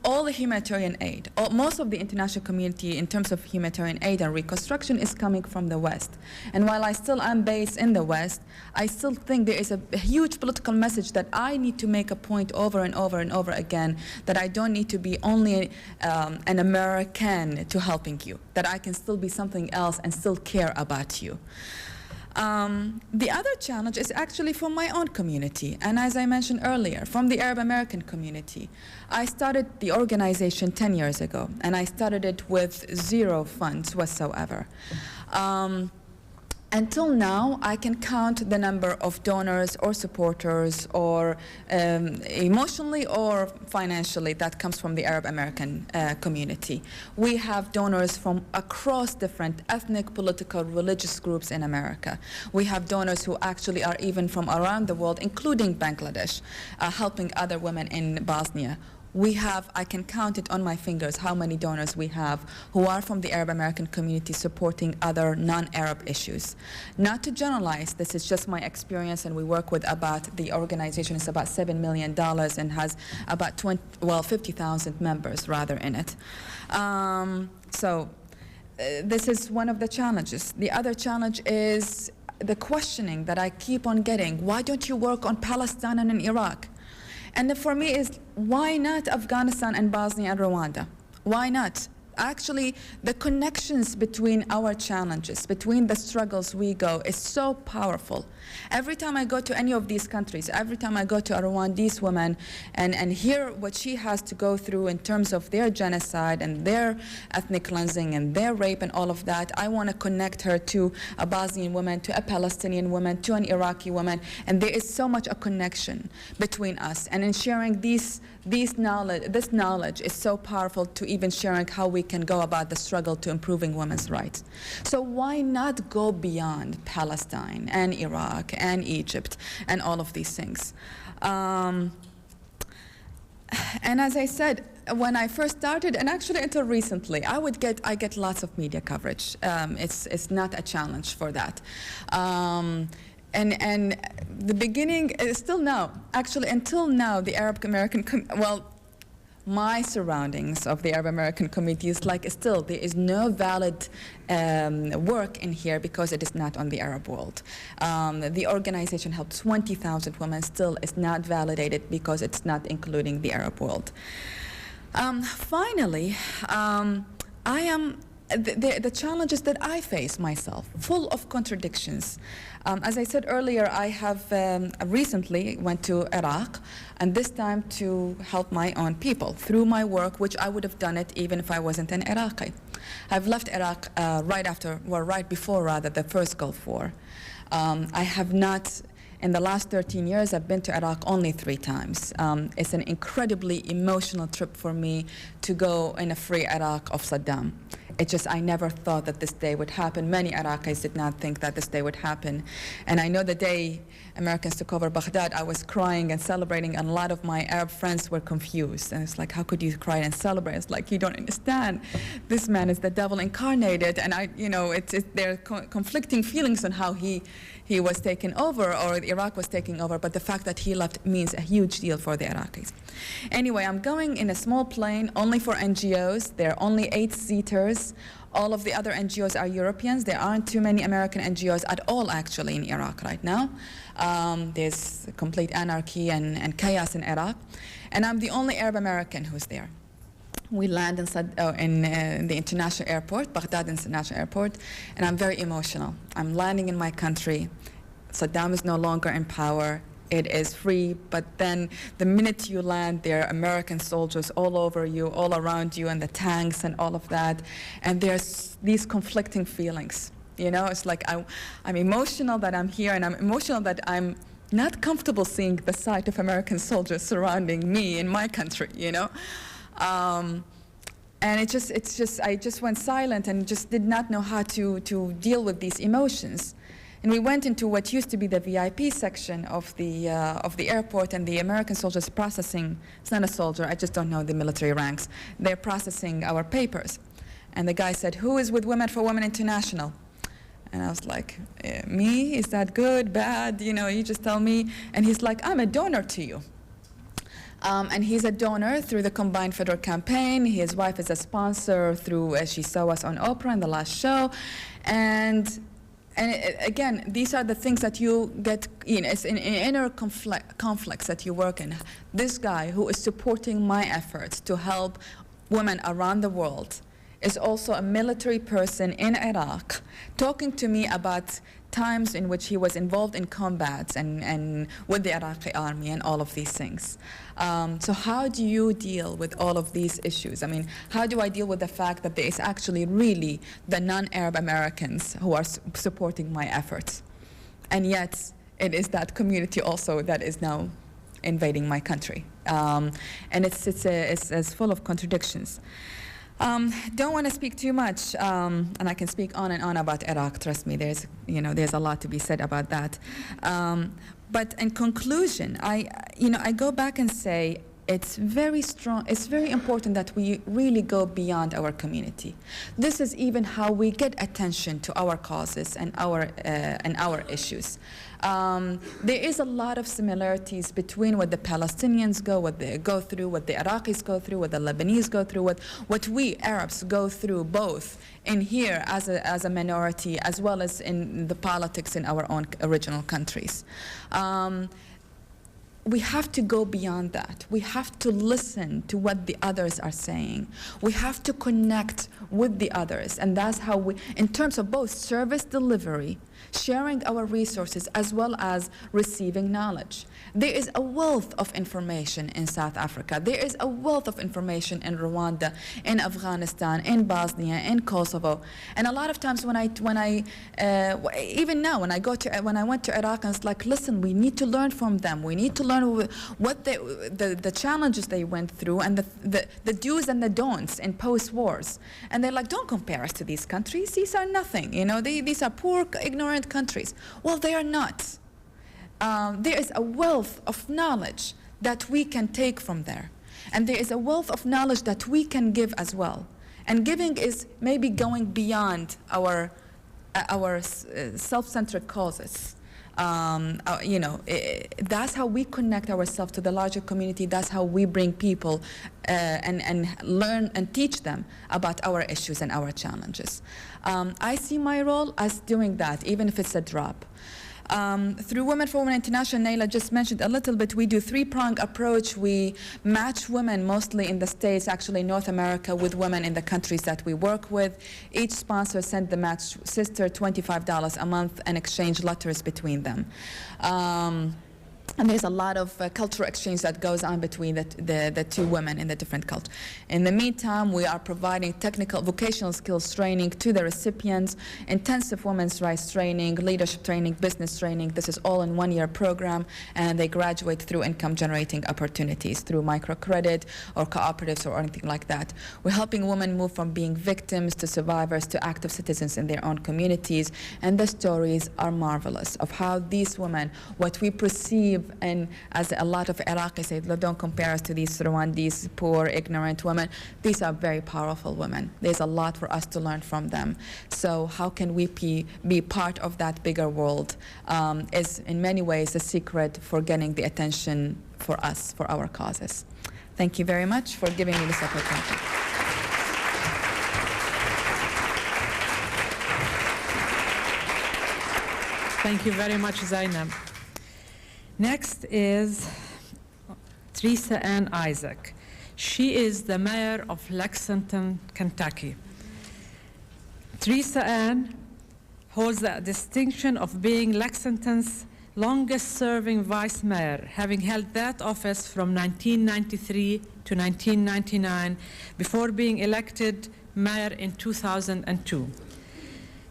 [SPEAKER 5] all the humanitarian aid, most of the international community in terms of humanitarian aid and reconstruction is coming from the West. And while I still am based in the West, I still think there is a huge political message that I need to make a point over and over and over again, that I don't need to be only an American to helping you, that I can still be something else and still care about you. The other challenge is actually from my own community, and as I mentioned earlier, from the Arab American community. I started the organization 10 years ago, and I started it with 0 funds whatsoever. Until now, I can count the number of donors or supporters or emotionally or financially that comes from the Arab American community. We have donors from across different ethnic, political, religious groups in America. We have donors who actually are even from around the world, including Bangladesh, helping other women in Bosnia. We have, I can count it on my fingers how many donors we have who are from the Arab American community supporting other non-Arab issues. Not to generalize, this is just my experience, and we work with the organization is about $7 million and has about 50,000 members rather in it. This is one of the challenges. The other challenge is the questioning that I keep on getting. Why don't you work on Palestine and in Iraq? And for me is, why not Afghanistan and Bosnia and Rwanda? Why not? Actually, the connections between our challenges, between the struggles we go, is so powerful. Every time I go to any of these countries, every time I go to a Rwandese woman and hear what she has to go through in terms of their genocide and their ethnic cleansing and their rape and all of that, I want to connect her to a Bosnian woman, to a Palestinian woman, to an Iraqi woman, and there is so much a connection between us. And in sharing this knowledge is so powerful to even sharing how we can go about the struggle to improving women's rights. So why not go beyond Palestine and Iraq and Egypt and all of these things? And as I said, when I first started, and actually until recently, I get lots of media coverage. It's not a challenge for that. And the beginning, still now, actually until now, the Arab American, my surroundings of the Arab American community is like still there is no valid work in here because it is not on the Arab world. The organization helped 20,000 women, still is not validated because it's not including the Arab world. Finally, I am the challenges that I face myself, full of contradictions. As I said earlier, I have recently went to Iraq, and this time to help my own people through my work, which I would have done it even if I wasn't an Iraqi. I've left Iraq right before the first Gulf War. I have not, in the last 13 years, I've been to Iraq only 3 times. It's an incredibly emotional trip for me to go in a free Iraq of Saddam. It just, I never thought that this day would happen. Many Iraqis did not think that this day would happen. And I know the day Americans took over Baghdad, I was crying and celebrating, and a lot of my Arab friends were confused. And it's like, how could you cry and celebrate? It's like, you don't understand. This man is the devil incarnated. And there are conflicting feelings on how he was taken over, or Iraq was taken over, but the fact that he left means a huge deal for the Iraqis. Anyway, I'm going in a small plane, only for NGOs. There are only 8-seaters. All of the other NGOs are Europeans. There aren't too many American NGOs at all, actually, in Iraq right now. There's complete anarchy and chaos in Iraq. And I'm the only Arab American who's there. We land in the international airport, Baghdad International Airport, and I'm very emotional. I'm landing in my country. Saddam is no longer in power. It is free, but then the minute you land, there are American soldiers all over you, all around you, and the tanks and all of that. And there's these conflicting feelings. It's like I'm emotional that I'm here, and I'm emotional that I'm not comfortable seeing the sight of American soldiers surrounding me in my country, And I just went silent and just did not know how to deal with these emotions. And we went into what used to be the VIP section of the airport, and the American soldiers processing. It's not a soldier, I just don't know the military ranks. They're processing our papers. And the guy said, "Who is with Women for Women International?" And I was like, "Me? Is that good, bad? You just tell me." And he's like, "I'm a donor to you." And he's a donor through the Combined Federal Campaign. His wife is a sponsor through, as she saw us on Oprah in the last show. And again, these are the things that you get, it's in inner conflicts that you work in. This guy who is supporting my efforts to help women around the world is also a military person in Iraq, talking to me about times in which he was involved in combats and with the Iraqi army and all of these things. So how do you deal with all of these issues? I mean, how do I deal with the fact that there is actually really the non-Arab Americans who are supporting my efforts? And yet, it is that community also that is now invading my country. And it's full of contradictions. Don't want to speak too much, and I can speak on and on about Iraq. Trust me, there's a lot to be said about that. But in conclusion, I go back and say it's very strong. It's very important that we really go beyond our community. This is even how we get attention to our causes and our issues. There is a lot of similarities between what the Palestinians go through, what the Iraqis go through, what the Lebanese go through, what we Arabs go through, both in here as a minority, as well as in the politics in our own original countries. we have to go beyond that. We have to listen to what the others are saying. We have to connect with the others, and that's how we, in terms of both service delivery, sharing our resources, as well as receiving knowledge. There is a wealth of information in South Africa. There is a wealth of information in Rwanda, in Afghanistan, in Bosnia, in Kosovo. And a lot of times when I even now when I went to Iraq, I was like, listen, we need to learn from them. We need to learn what the challenges they went through, and the do's and the don'ts in post-wars. And they're like, don't compare us to these countries. These are nothing. You know, these are poor, ignorant countries. Well, they are not. There is a wealth of knowledge that we can take from there. And there is a wealth of knowledge that we can give as well. And giving is maybe going beyond our self-centered causes. You know, that's how we connect ourselves to the larger community. That's how we bring people and learn and teach them about our issues and our challenges. I see my role as doing that, even if it's a drop. Through Women for Women International, Naila just mentioned a little bit, we do three-pronged approach. We match women, mostly in the States, actually North America, with women in the countries that we work with. Each sponsor sent the matched sister $25 a month and exchange letters between them. And there's a lot of cultural exchange that goes on between the two women in the different cultures. In the meantime, we are providing technical vocational skills training to the recipients, intensive women's rights training, leadership training, business training. This is all in one-year program, and they graduate through income-generating opportunities through microcredit or cooperatives or anything like that. We're helping women move from being victims to survivors to active citizens in their own communities, and the stories are marvelous of how these women, what we perceive, and as a lot of Iraqis say, don't compare us to these Rwandese poor, ignorant women. These are very powerful women. There's a lot for us to learn from them. So how can we be part of that bigger world is in many ways the secret for getting the attention for us, for our causes. Thank you very much for giving me this opportunity.
[SPEAKER 2] Thank you very much, Zainab. Next is Teresa Ann Isaac. She is the mayor of Lexington, Kentucky. Teresa Ann holds the distinction of being Lexington's longest-serving vice mayor, having held that office from 1993 to 1999 before being elected mayor in 2002.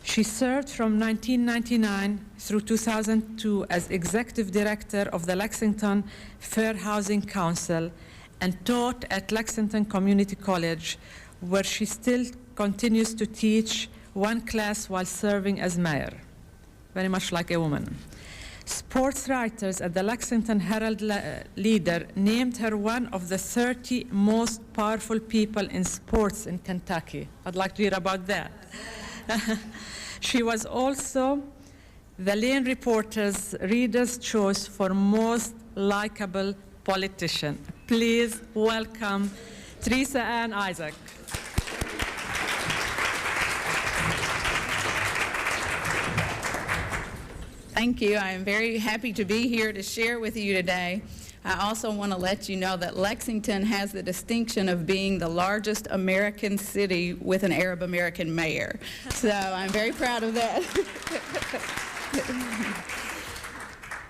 [SPEAKER 2] She served from 1999 through 2002 as executive director of the Lexington Fair Housing Council and taught at Lexington Community College, where she still continues to teach one class while serving as mayor, very much like a woman. Sports writers at the Lexington Herald Leader named her one of the 30 most powerful people in sports in Kentucky. I'd like to hear about that. She was also the Lane Reporter's Reader's Choice for Most Likeable Politician. Please welcome Teresa Ann Isaac.
[SPEAKER 6] Thank you. I am very happy to be here to share with you today. I also want to let you know that Lexington has the distinction of being the largest American city with an Arab American mayor. So I'm very proud of that.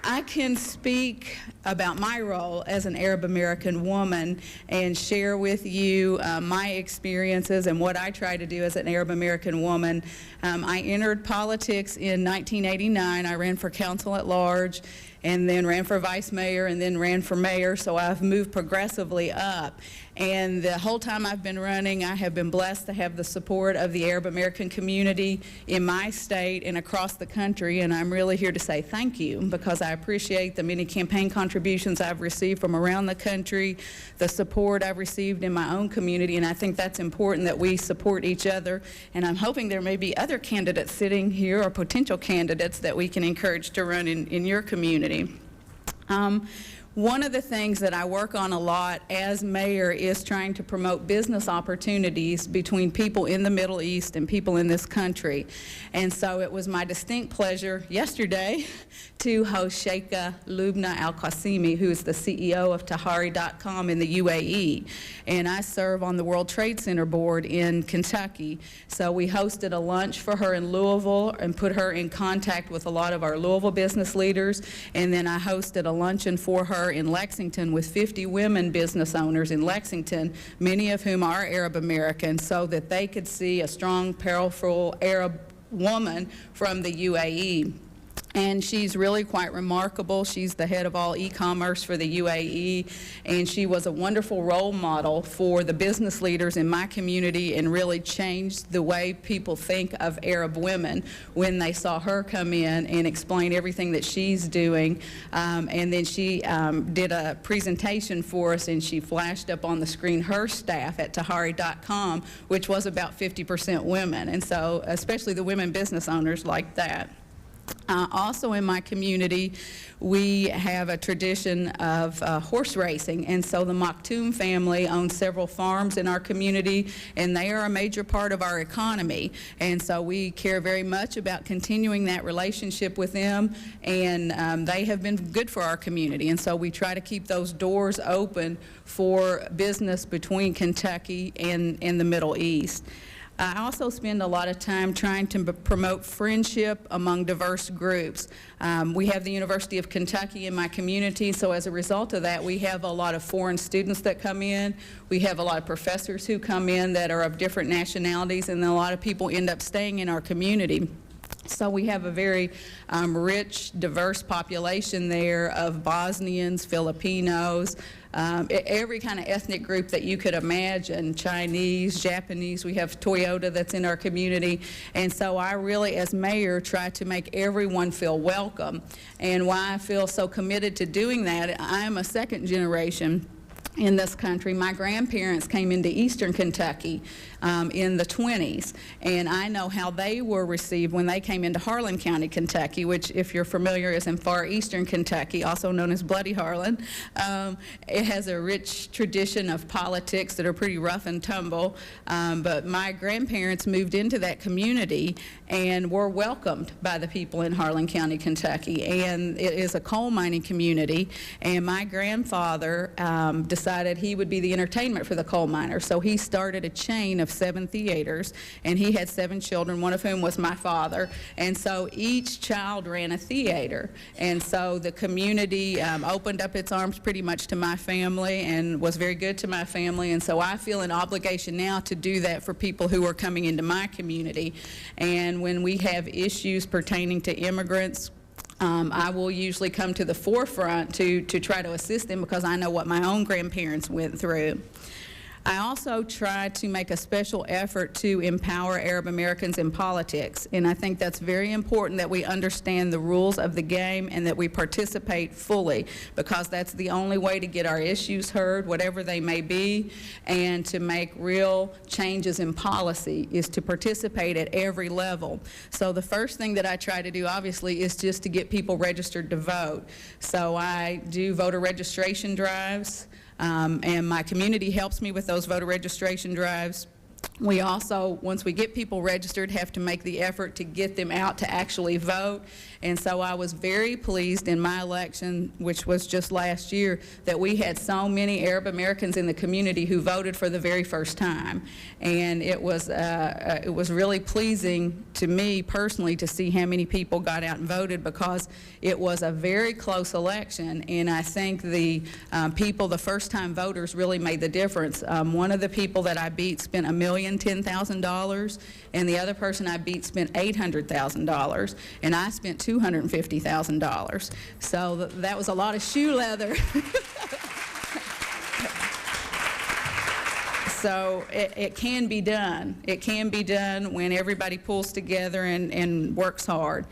[SPEAKER 6] I can speak about my role as an Arab American woman and share with you my experiences and what I try to do as an Arab American woman. I entered politics in 1989. I ran for council at large, and then ran for vice mayor, and then ran for mayor, so I've moved progressively up. And the whole time I've been running, I have been blessed to have the support of the Arab American community in my state and across the country, and I'm really here to say thank you, because I appreciate the many campaign contributions I've received from around the country, the support I've received in my own community, and I think that's important that we support each other, and I'm hoping there may be other candidates sitting here, or potential candidates, that we can encourage to run in your community. One of the things that I work on a lot as mayor is trying to promote business opportunities between people in the Middle East and people in this country. And so it was my distinct pleasure yesterday to host Sheikha Lubna Al-Qasimi, who is the CEO of Tahari.com in the UAE. And I serve on the World Trade Center board in Kentucky. So we hosted a lunch for her in Louisville and put her in contact with a lot of our Louisville business leaders. And then I hosted a luncheon for her in Lexington with 50 women business owners in Lexington, many of whom are Arab American, so that they could see a strong, powerful Arab woman from the UAE. And she's really quite remarkable. She's the head of all e-commerce for the UAE, and she was a wonderful role model for the business leaders in my community and really changed the way people think of Arab women when they saw her come in and explain everything that she's doing. And then she did a presentation for us, and she flashed up on the screen her staff at Tahari.com, which was about 50% women. And so especially the women business owners like that. Also in my community, we have a tradition of horse racing, and so the Maktoum family owns several farms in our community, and they are a major part of our economy. And so we care very much about continuing that relationship with them, and they have been good for our community. And so we try to keep those doors open for business between Kentucky and the Middle East. I also spend a lot of time trying to promote friendship among diverse groups. We have the University of Kentucky in my community, so as a result of that, we have a lot of foreign students that come in. We have a lot of professors who come in that are of different nationalities, and then a lot of people end up staying in our community. So we have a very rich, diverse population there of Bosnians, Filipinos, every kind of ethnic group that you could imagine, Chinese, Japanese. We have Toyota that's in our community. And so I really, as mayor, try to make everyone feel welcome. And why I feel so committed to doing that, I am a second generation in this country. My grandparents came into eastern Kentucky in the 20s, and I know how they were received when they came into Harlan County, Kentucky, which, if you're familiar, is in far eastern Kentucky, also known as Bloody Harlan. It has a rich tradition of politics that are pretty rough and tumble, but my grandparents moved into that community and were welcomed by the people in Harlan County, Kentucky, and it is a coal mining community, and my grandfather decided he would be the entertainment for the coal miners, so he started a chain of 7 theaters, and he had 7 children, one of whom was my father, and so each child ran a theater, and so the community opened up its arms pretty much to my family and was very good to my family, and so I feel an obligation now to do that for people who are coming into my community. And when we have issues pertaining to immigrants, I will usually come to the forefront to try to assist them because I know what my own grandparents went through. I also try to make a special effort to empower Arab Americans in politics, and I think that's very important that we understand the rules of the game and that we participate fully, because that's the only way to get our issues heard, whatever they may be, and to make real changes in policy is to participate at every level. So the first thing that I try to do, obviously, is just to get people registered to vote. So I do voter registration drives. And my community helps me with those voter registration drives. We also, once we get people registered, have to make the effort to get them out to actually vote. And so I was very pleased in my election, which was just last year, that we had so many Arab Americans in the community who voted for the very first time. And it was really pleasing to me personally to see how many people got out and voted, because it was a very close election. And I think the people, the first-time voters, really made the difference. One of the people that I beat spent $1,010,000, and the other person I beat spent $800,000, and I spent $250,000. So that was a lot of shoe leather. So it can be done. It can be done when everybody pulls together and works hard.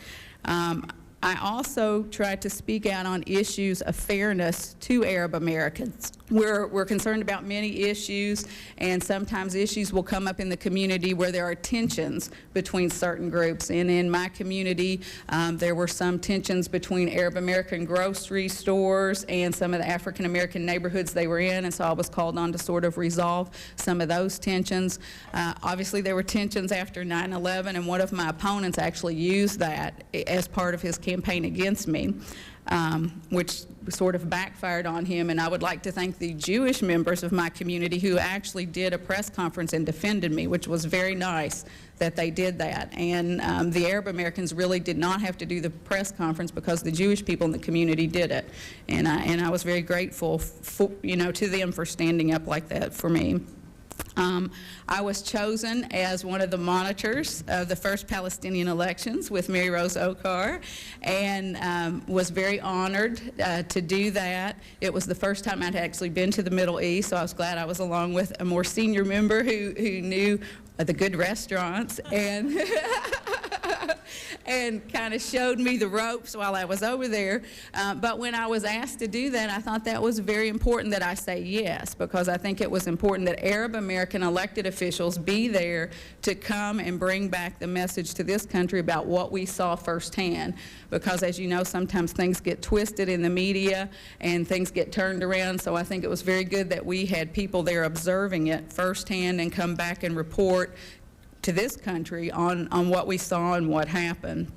[SPEAKER 6] I also try to speak out on issues of fairness to Arab Americans. We're concerned about many issues, and sometimes issues will come up in the community where there are tensions between certain groups. And in my community, there were some tensions between Arab American grocery stores and some of the African American neighborhoods they were in, and so I was called on to sort of resolve some of those tensions. Obviously, there were tensions after 9/11, and one of my opponents actually used that as part of his campaign against me. Which sort of backfired on him, and I would like to thank the Jewish members of my community who actually did a press conference and defended me, which was very nice that they did that. And the Arab Americans really did not have to do the press conference because the Jewish people in the community did it. And I was very grateful for, to them for standing up like that for me. I was chosen as one of the monitors of the first Palestinian elections with Mary Rose Okar, and was very honored to do that. It was the first time I'd actually been to the Middle East, so I was glad I was along with a more senior member who knew the good restaurants and and kind of showed me the ropes while I was over there. But when I was asked to do that, I thought that was very important that I say yes, because I think it was important that Arab American elected officials be there to come and bring back the message to this country about what we saw firsthand. Because as you know, sometimes things get twisted in the media and things get turned around. So I think it was very good that we had people there observing it firsthand and come back and report to this country on what we saw and what happened.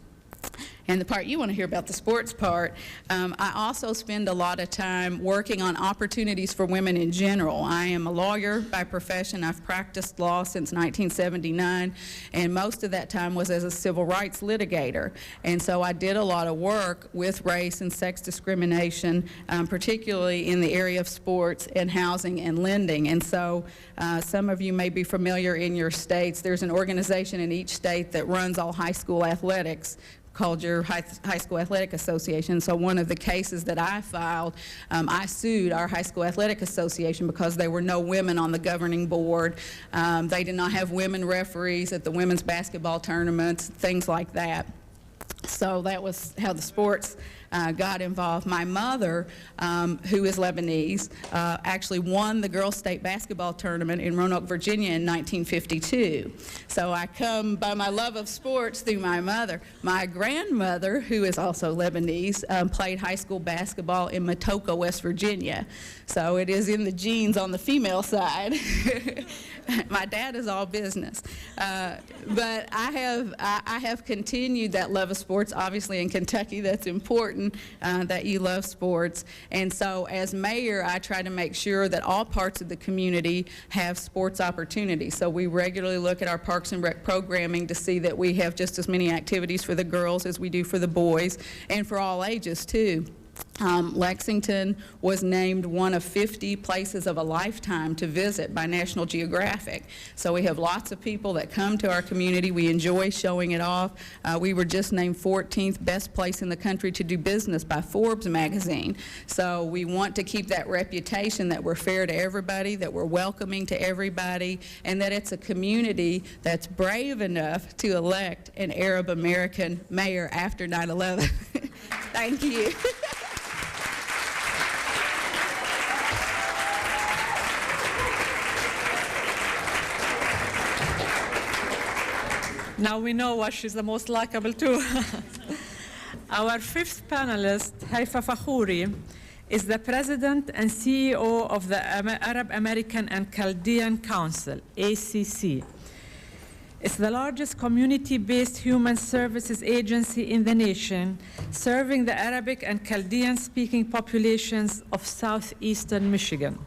[SPEAKER 6] And the part you want to hear about, the sports part, I also spend a lot of time working on opportunities for women in general. I am a lawyer by profession. I've practiced law since 1979, and most of that time was as a civil rights litigator. And so I did a lot of work with race and sex discrimination, particularly in the area of sports and housing and lending. And so some of you may be familiar in your states. There's an organization in each state that runs all high school athletics called your High School Athletic Association. So one of the cases that I filed, I sued our High School Athletic Association because there were no women on the governing board. They did not have women referees at the women's basketball tournaments, things like that. So that was how the sports got involved. My mother, who is Lebanese, actually won the girls' state basketball tournament in Roanoke, Virginia in 1952. So I come by my love of sports through my mother. My grandmother, who is also Lebanese, played high school basketball in Matoka, West Virginia. So it is in the genes on the female side. My dad is all business. But I have continued that love of sports. Obviously in Kentucky, that's important that you love sports. And so as mayor, I try to make sure that all parts of the community have sports opportunities. So we regularly look at our Parks and Rec programming to see that we have just as many activities for the girls as we do for the boys, and for all ages too. Lexington was named one of 50 places of a lifetime to visit by National Geographic. So we have lots of people that come to our community. We enjoy showing it off. We were just named 14th best place in the country to do business by Forbes magazine. So we want to keep that reputation that we're fair to everybody, that we're welcoming to everybody, and that it's a community that's brave enough to elect an Arab American mayor after 9/11. Thank you.
[SPEAKER 2] Now we know why she's the most likable too. Our fifth panelist, Haifa Fakhouri, is the president and CEO of the Arab American and Chaldean Council, ACC. It's the largest community-based human services agency in the nation, serving the Arabic and Chaldean-speaking populations of southeastern Michigan.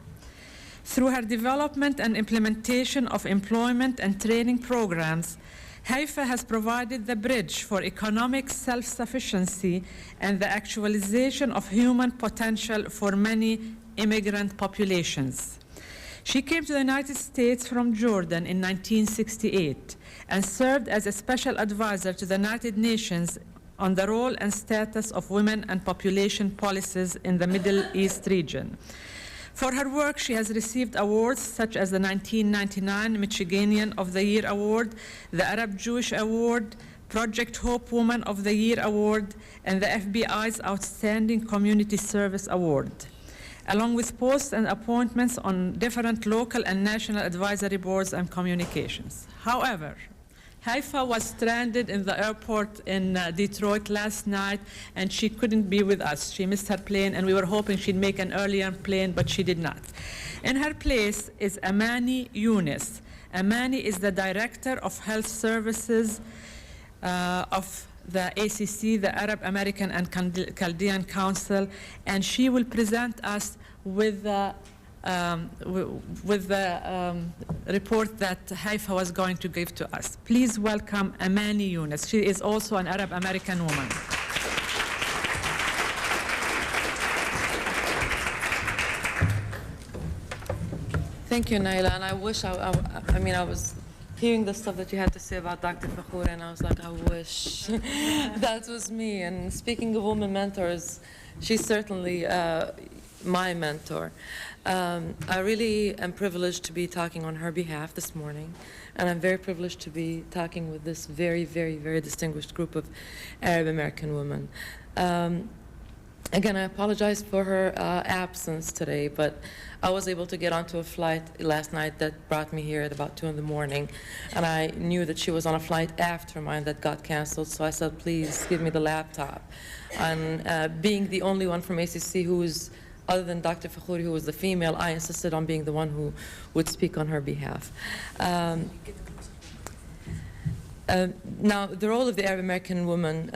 [SPEAKER 2] Through her development and implementation of employment and training programs, Haifa has provided the bridge for economic self-sufficiency and the actualization of human potential for many immigrant populations. She came to the United States from Jordan in 1968 and served as a special advisor to the United Nations on the role and status of women and population policies in the Middle East region. For her work, she has received awards such as the 1999 Michiganian of the Year Award, the Arab Jewish Award, Project Hope Woman of the Year Award, and the FBI's Outstanding Community Service Award. along with posts and appointments on different local and national advisory boards and communications. However, Haifa was stranded in the airport in Detroit last night, and she couldn't be with us. She missed her plane, and we were hoping she'd make an earlier plane, but she did not. In her place is Amani Yunus. Amani is the Director of Health Services of the ACC, the Arab American and Chaldean Council, and she will present us with the report that Haifa was going to give to us. Please welcome Amani Yunus. She is also an Arab American woman.
[SPEAKER 3] Thank you, Naila. And I wish I was hearing the stuff that you had to say about Dr. Fakhouri, and I was like, I wish that was me. And speaking of women mentors, she's certainly my mentor. I really am privileged to be talking on her behalf this morning, and I'm very privileged to be talking with this very, very, very distinguished group of Arab American women. Again, I apologize for her absence today, but I was able to get onto a flight last night that brought me here at about 2 in the morning, and I knew that she was on a flight after mine that got canceled, so I said, please give me the laptop. And being the only one from ACC who's, other than Dr. Fakhouri, who was the female, I insisted on being the one who would speak on her behalf. Now, the role of the Arab American woman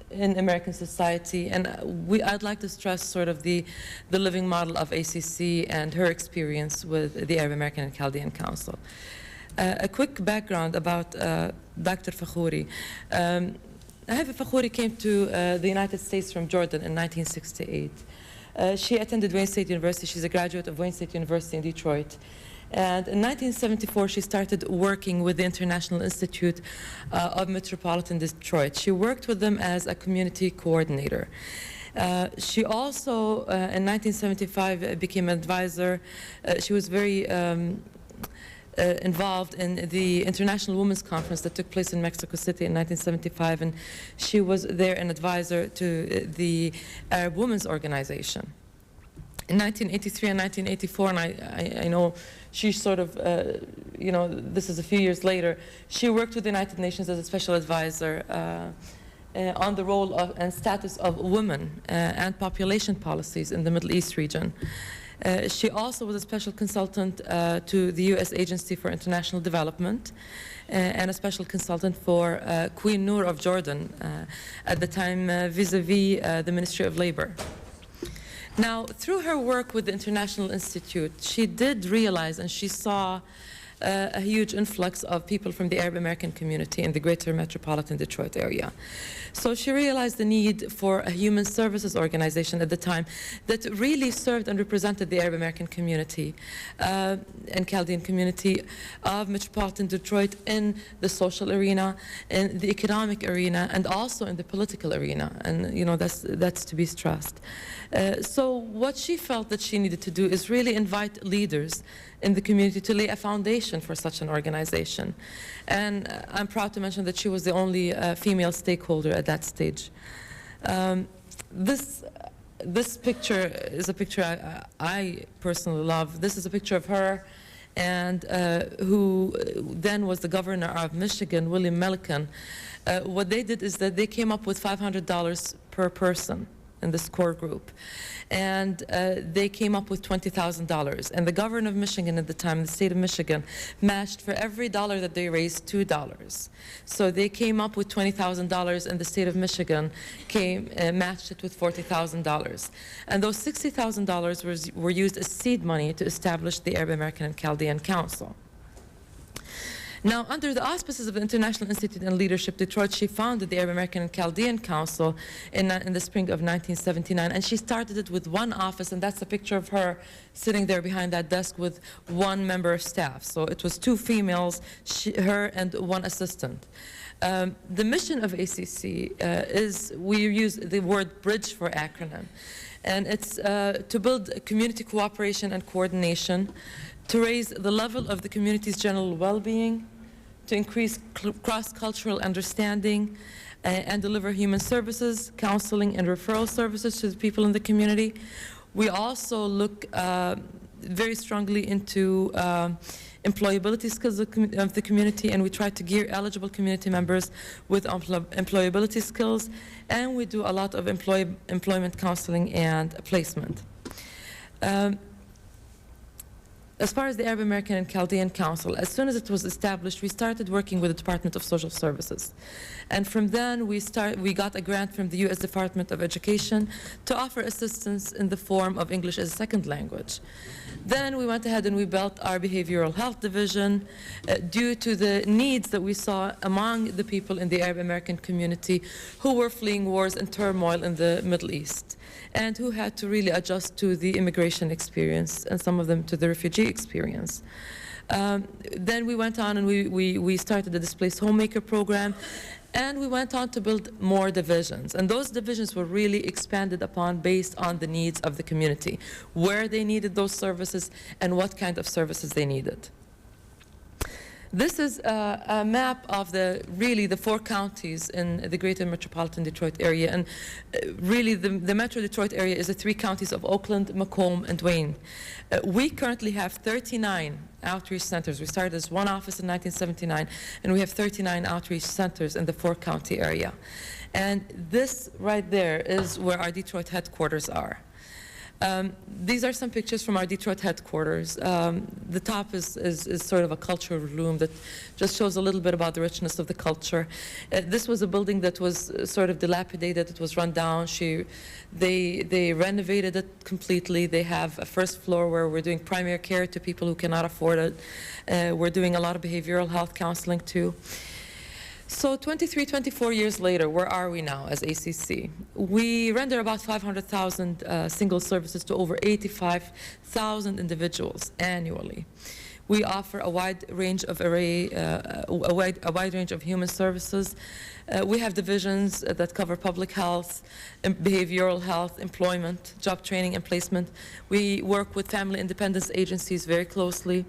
[SPEAKER 3] in American society, and I'd like to stress sort of the living model of ACC and her experience with the Arab American and Chaldean Council. A quick background about Dr. Fakhouri. Fakhouri came to the United States from Jordan in 1968. She attended Wayne State University. She's a graduate of Wayne State University in Detroit. And in 1974, she started working with the International Institute of Metropolitan Detroit. She worked with them as a community coordinator. She also, in 1975, became an advisor. She was very involved in the International Women's Conference that took place in Mexico City in 1975, and she was there an advisor to the Arab Women's Organization. In 1983 and 1984, and I know she sort of, this is a few years later, she worked with the United Nations as a special advisor on the role of and status of women and population policies in the Middle East region. She also was a special consultant to the U.S. Agency for International Development and a special consultant for Queen Noor of Jordan at the time vis-a-vis the Ministry of Labor. Now, through her work with the International Institute, she did realize and she saw a huge influx of people from the Arab American community in the greater metropolitan Detroit area. So she realized the need for a human services organization at the time that really served and represented the Arab American community and Chaldean community of metropolitan Detroit in the social arena, in the economic arena, and also in the political arena. And that's to be stressed. So what she felt that she needed to do is really invite leaders in the community to lay a foundation for such an organization. And I'm proud to mention that she was the only female stakeholder at that stage. This picture is a picture I personally love. This is a picture of her and who then was the governor of Michigan, William Milliken. What they did is that they came up with $500 per person in this core group. And they came up with $20,000. And the governor of Michigan at the time, the state of Michigan, matched for every dollar that they raised $2. So they came up with $20,000, and the state of Michigan matched it with $40,000. And those $60,000 were used as seed money to establish the Arab American and Chaldean Council. Now, under the auspices of the International Institute and Leadership Detroit, she founded the Arab American and Chaldean Council in the spring of 1979, and she started it with one office, and that's a picture of her sitting there behind that desk with one member of staff. So it was two females, her and one assistant. The mission of ACC is, we use the word bridge for acronym, and it's to build community cooperation and coordination, to raise the level of the community's general well-being, to increase cross-cultural understanding,
[SPEAKER 7] and deliver human services, counseling, and referral services to the people in the community. We also look very strongly into employability skills of the community, and we try to gear eligible community members with employability skills, and we do a lot of employment counseling and placement. As far as the Arab American and Chaldean Council, as soon as it was established, we started working with the Department of Social Services. And from then, we got a grant from the U.S. Department of Education to offer assistance in the form of English as a second language. Then we went ahead and we built our behavioral health division due to the needs that we saw among the people in the Arab American community who were fleeing wars and turmoil in the Middle East, and who had to really adjust to the immigration experience, and some of them to the refugee experience. Then we went on and we started the Displaced Homemaker program, and we went on to build more divisions. And those divisions were really expanded upon based on the needs of the community, where they needed those services and what kind of services they needed. This is a map of the 4 counties in the greater metropolitan Detroit area. And really the Metro Detroit area is the 3 counties of Oakland, Macomb, and Wayne. We currently have 39 outreach centers. We started as one office in 1979, and we have 39 outreach centers in the 4-county area. And this right there is where our Detroit headquarters are. These are some pictures from our Detroit headquarters. The top is sort of a cultural room that just shows a little bit about the richness of the culture. This was a building that was sort of dilapidated. It was run down. They renovated it completely. They have a first floor where we're doing primary care to people who cannot afford it. We're doing a lot of behavioral health counseling too. So 24 years later, where are we now as ACC? We render about 500,000 single services to over 85,000 individuals annually. We offer a wide range of human services. We have divisions that cover public health, behavioral health, employment, job training and placement. We work with family independence agencies very closely.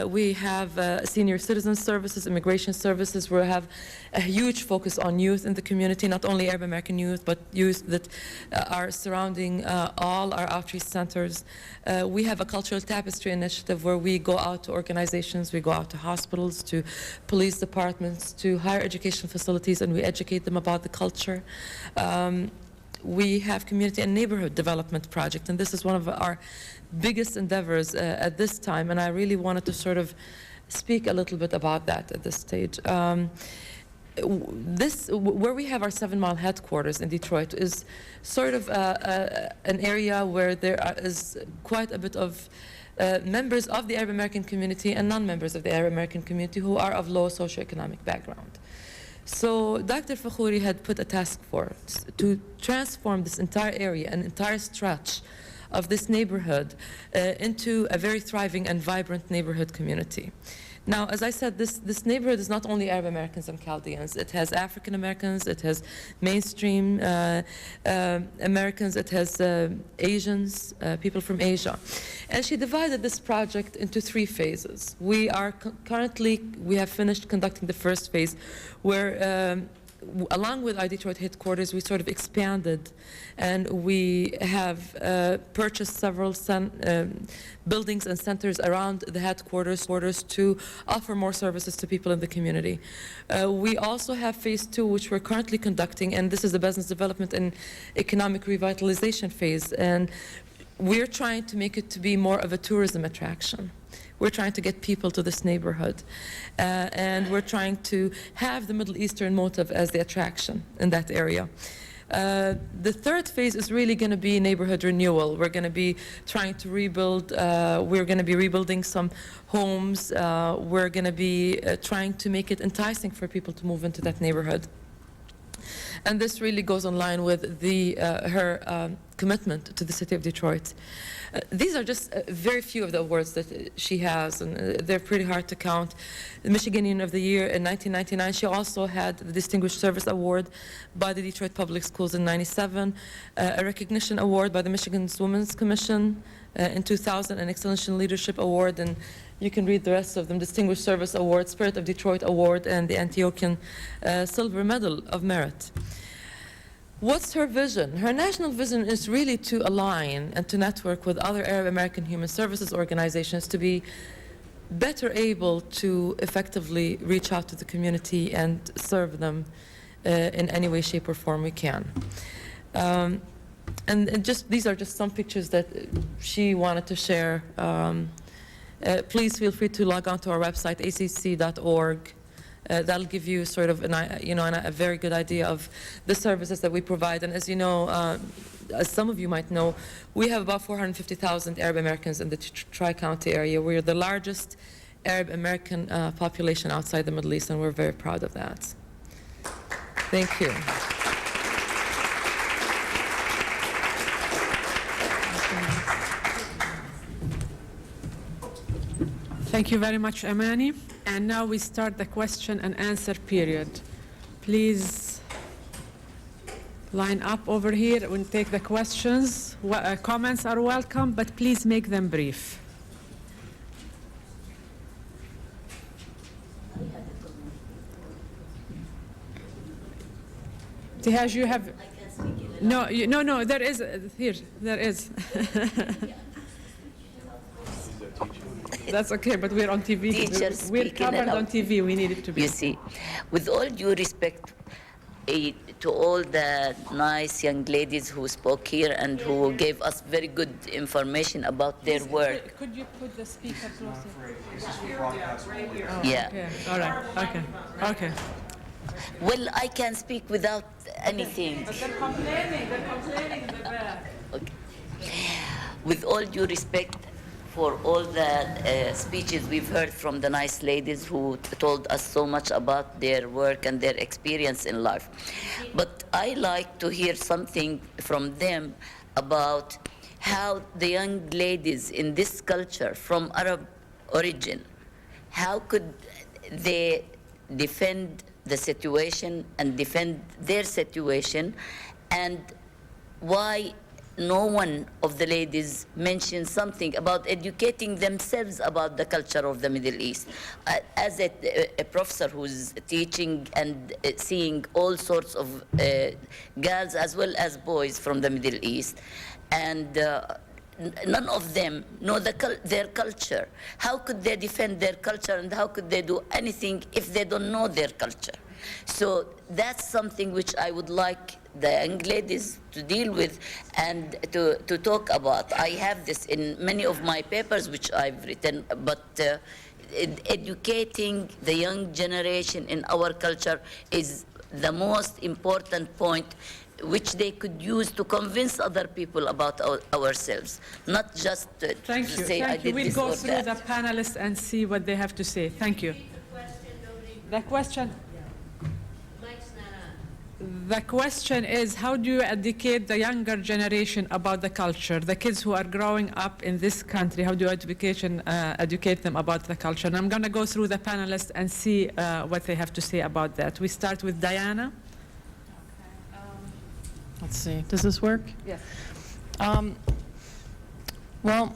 [SPEAKER 7] We have senior citizen services, immigration services. We have a huge focus on youth in the community, not only Arab American youth, but youth that are surrounding all our outreach centers. We have a cultural tapestry initiative where we go out to organizations, we go out to hospitals, to police departments, to higher education facilities, and we educate them about the culture. We have community and neighborhood development project, and this is one of our biggest endeavors at this time, and I really wanted to sort of speak a little bit about that at this stage. Where we have our 7 Mile headquarters in Detroit is sort of an area where there is quite a bit of members of the Arab American community and non-members of the Arab American community who are of low socioeconomic background. So Dr. Fakhouri had put a task force to transform this entire area, an entire stretch of this neighborhood into a very thriving and vibrant neighborhood community. Now, as I said, this neighborhood is not only Arab Americans and Chaldeans. It has African Americans, it has mainstream Americans, it has Asians, people from Asia. And she divided this project into 3 phases. We are we have finished conducting the first phase, where along with our Detroit headquarters, we sort of expanded, and we have purchased several buildings and centers around the headquarters to offer more services to people in the community. We also have phase 2, which we're currently conducting, and this is the business development and economic revitalization phase. And we're trying to make it to be more of a tourism attraction. We're trying to get people to this neighborhood, and we're trying to have the Middle Eastern motive as the attraction in that area. The third phase is really going to be neighborhood renewal. We're going to be trying to rebuild, we're going to be rebuilding some homes. We're going to be trying to make it enticing for people to move into that neighborhood. And this really goes in line with her commitment to the city of Detroit. These are just very few of the awards that she has, and they're pretty hard to count. The Michiganian of the Year in 1999. She also had the Distinguished Service Award by the Detroit Public Schools in '97, a recognition award by the Michigan's Women's Commission in 2000, an Excellence in Leadership Award, and you can read the rest of them: Distinguished Service Award, Spirit of Detroit Award, and the Antiochian Silver Medal of Merit. What's her vision? Her national vision is really to align and to network with other Arab American human services organizations to be better able to effectively reach out to the community and serve them in any way, shape, or form we can. And just these are just some pictures that she wanted to share. Please feel free to log on to our website, acc.org. That'll give you sort of a very good idea of the services that we provide. And as you know, as some of you might know, we have about 450,000 Arab Americans in the Tri-County area. We're the largest Arab American population outside the Middle East, and we're very proud of that. Thank you.
[SPEAKER 2] Thank you very much, Amani. And now we start the question and answer period. Please line up over here and take the questions. Comments are welcome, but please make them brief. Tihaj, you have... No, there is, here, there is. That's okay, but we're on TV. We're covered on TV. We need it to be.
[SPEAKER 8] You see, with all due respect to all the nice young ladies who spoke here and who gave us very good information about their work.
[SPEAKER 2] Could you put the speaker closer?
[SPEAKER 8] Yeah.
[SPEAKER 2] Okay. All right. Okay.
[SPEAKER 8] Well, I can speak without anything.
[SPEAKER 2] But they're complaining in the back.
[SPEAKER 8] Okay. With all due respect for all the speeches we've heard from the nice ladies who told us so much about their work and their experience in life. But I like to hear something from them about how the young ladies in this culture from Arab origin, how could they defend the situation and defend their situation, and why no one of the ladies mentioned something about educating themselves about the culture of the Middle East. As a professor who's teaching and seeing all sorts of girls as well as boys from the Middle East, and none of them know their culture. How could they defend their culture, and how could they do anything if they don't know their culture? So that's something which I would like the young ladies to deal with and to talk about. I have this in many of my papers which I've written, but educating the young generation in our culture is the most important point which they could use to convince other people about ourselves, not just to say, I did
[SPEAKER 2] We'll
[SPEAKER 8] this
[SPEAKER 2] go
[SPEAKER 8] or
[SPEAKER 2] through
[SPEAKER 8] that.
[SPEAKER 2] the panelists and see what they have to say. Thank you. The question? The question is, how do you educate the younger generation about the culture? The kids who are growing up in this country, how do you educate them about the culture? And I'm going to go through the panelists and see what they have to say about that. We start with Diana.
[SPEAKER 3] Let's see, does this work?
[SPEAKER 2] Yes.
[SPEAKER 3] Well,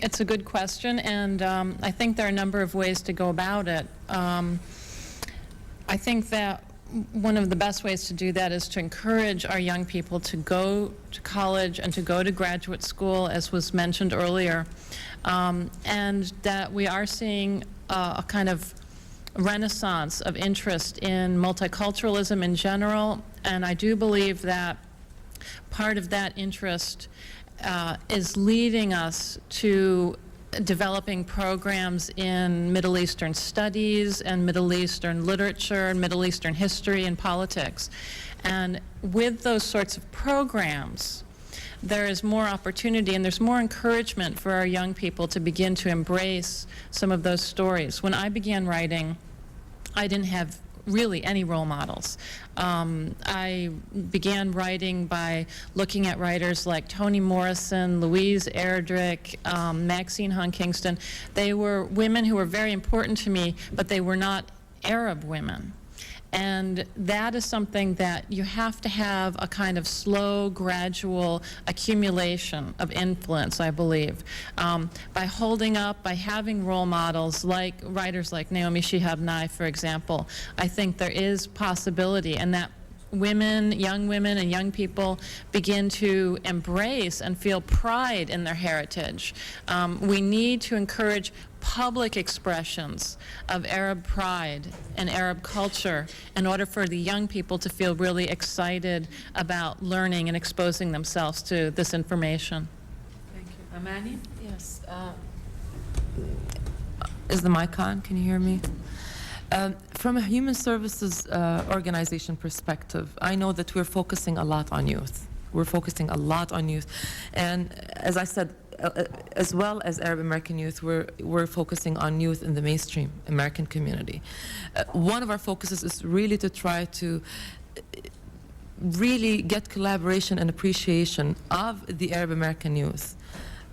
[SPEAKER 3] it's a good question, and I think there are a number of ways to go about it. I think that one of the best ways to do that is to encourage our young people to go to college and to go to graduate school, as was mentioned earlier, and that we are seeing a kind of renaissance of interest in multiculturalism in general, and I do believe that part of that interest is leading us to developing programs in Middle Eastern studies and Middle Eastern literature and Middle Eastern history and politics. And with those sorts of programs, there is more opportunity and there's more encouragement for our young people to begin to embrace some of those stories. When I began writing, I didn't have really any role models. I began writing by looking at writers like Toni Morrison, Louise Erdrich, Maxine Hung Kingston. They were women who were very important to me, but they were not Arab women. And that is something that you have to have a kind of slow, gradual accumulation of influence, I believe. By holding up, by having role models like writers like Naomi Shihab Nye, for example, I think there is possibility, and that young women and young people begin to embrace and feel pride in their heritage. We need to encourage public expressions of Arab pride and Arab culture in order for the young people to feel really excited about learning and exposing themselves to this information.
[SPEAKER 7] Thank you. Amani? Yes. Is the mic on? Can you hear me? From a human services organization perspective, I know that we're focusing a lot on youth. We're focusing a lot on youth. And as I said, as well as Arab American youth, we're focusing on youth in the mainstream American community. One of our focuses is really to try to really get collaboration and appreciation of the Arab American youth,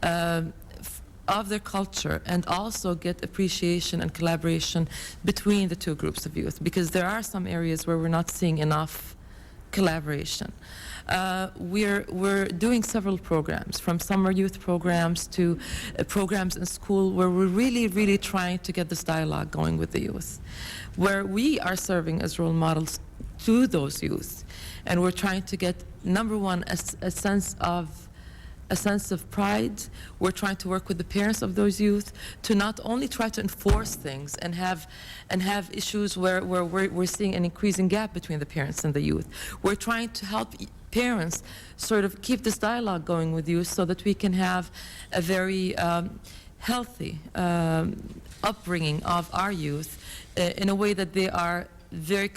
[SPEAKER 7] of their culture, and also get appreciation and collaboration between the two groups of youth, because there are some areas where we're not seeing enough collaboration. We're doing several programs, from summer youth programs to programs in school, where we're really trying to get this dialogue going with the youth, where we are serving as role models to those youth, and we're trying to get, number one, a sense of pride. We're trying to work with the parents of those youth to not only try to enforce things and have issues where we're seeing an increasing gap between the parents and the youth. We're trying to help parents sort of keep this dialogue going with youth so that we can have a very healthy upbringing of our youth in a way that they are very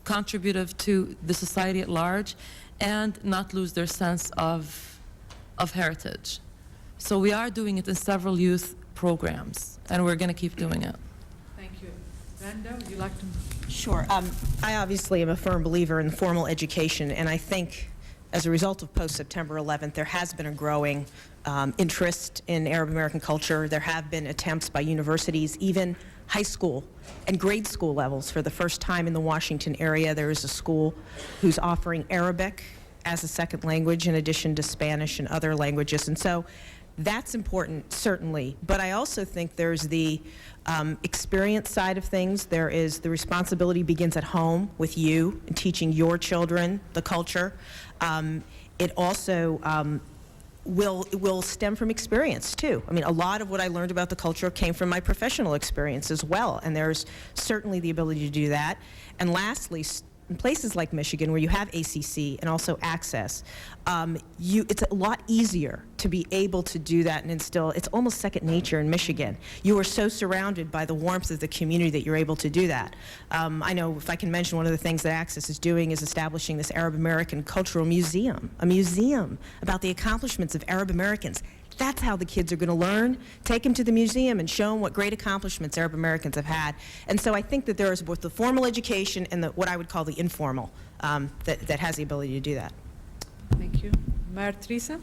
[SPEAKER 7] contributive to the society at large and not lose their sense of heritage. So we are doing it in several youth programs, and we're going to keep doing it.
[SPEAKER 2] Thank you. Randa, would you like to?
[SPEAKER 4] Sure. I obviously am a firm believer in formal education, and I think as a result of post-September 11th, there has been a growing interest in Arab American culture. There have been attempts by universities, even high school and grade school levels. For the first time in the Washington area, there is a school who's offering Arabic as a second language in addition to Spanish and other languages. And so that's important, certainly. But I also think there's the experience side of things. There is the responsibility begins at home with you and teaching your children the culture. It also will stem from experience, too. I mean, a lot of what I learned about the culture came from my professional experience as well, and there's certainly the ability to do that. And lastly, in places like Michigan, where you have ACC and also access, it's a lot easier to be able to do that and instill. It's almost second nature in Michigan. You are so surrounded by the warmth of the community that you're able to do that. I know, if I can mention, one of the things that Access is doing is establishing this Arab American Cultural Museum, a museum about the accomplishments of Arab Americans. That's how the kids are going to learn. Take them to the museum and show them what great accomplishments Arab Americans have had. And so I think that there is both the formal education and what I would call the informal that has the ability to do that.
[SPEAKER 2] Thank you. Mayor Teresa?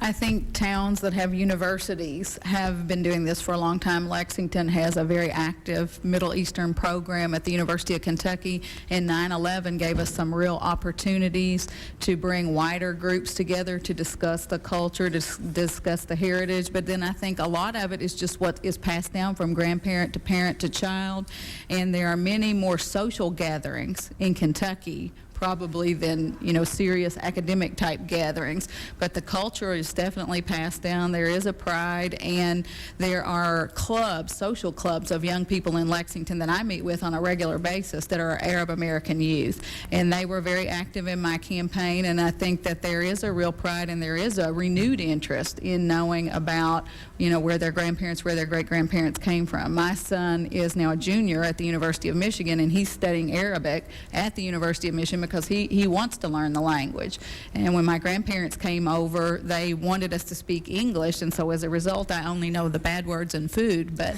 [SPEAKER 6] I think towns that have universities have been doing this for a long time. Lexington has a very active Middle Eastern program at the University of Kentucky, and 9/11 gave us some real opportunities to bring wider groups together to discuss the culture, to discuss the heritage. But then I think a lot of it is just what is passed down from grandparent to parent to child, and there are many more social gatherings in Kentucky probably than, serious academic type gatherings. But the culture is definitely passed down. There is a pride, and there are clubs, social clubs of young people in Lexington that I meet with on a regular basis that are Arab American youth. And they were very active in my campaign, and I think that there is a real pride and there is a renewed interest in knowing about, where their grandparents, where their great-grandparents came from. My son is now a junior at the University of Michigan, and he's studying Arabic at the University of Michigan because he wants to learn the language. And when my grandparents came over, they wanted us to speak English, and so as a result, I only know the bad words and food, but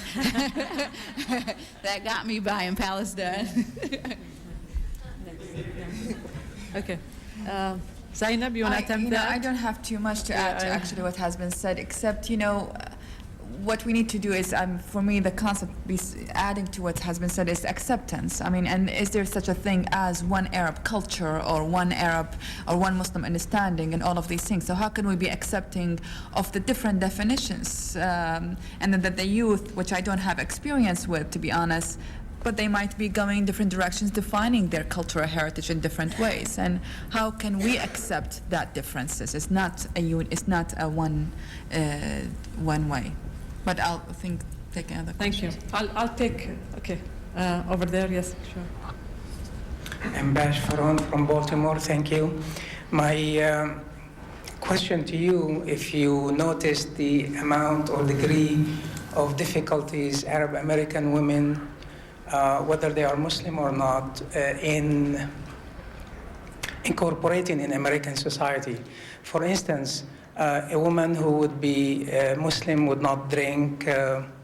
[SPEAKER 6] that got me by in Palestine.
[SPEAKER 2] Okay. Zainab, you want to attempt that?
[SPEAKER 5] I don't have too much to add to actually what has been said, except, what we need to do is, for me, the concept adding to what has been said is acceptance. I mean, and is there such a thing as one Arab culture or one Arab or one Muslim understanding and all of these things? So how can we be accepting of the different definitions and that the youth, which I don't have experience with, to be honest, but they might be going in different directions, defining their cultural heritage in different ways. And how can we accept that differences? It's not a one way. But I'll take another question.
[SPEAKER 2] Thank you. I'll take, okay, over there, yes, sure.
[SPEAKER 9] I'm Bash Faron from Baltimore, thank you. My question to you, if you noticed the amount or degree of difficulties Arab American women, whether they are Muslim or not, in incorporating in American society. For instance, a woman who would be Muslim would not drink,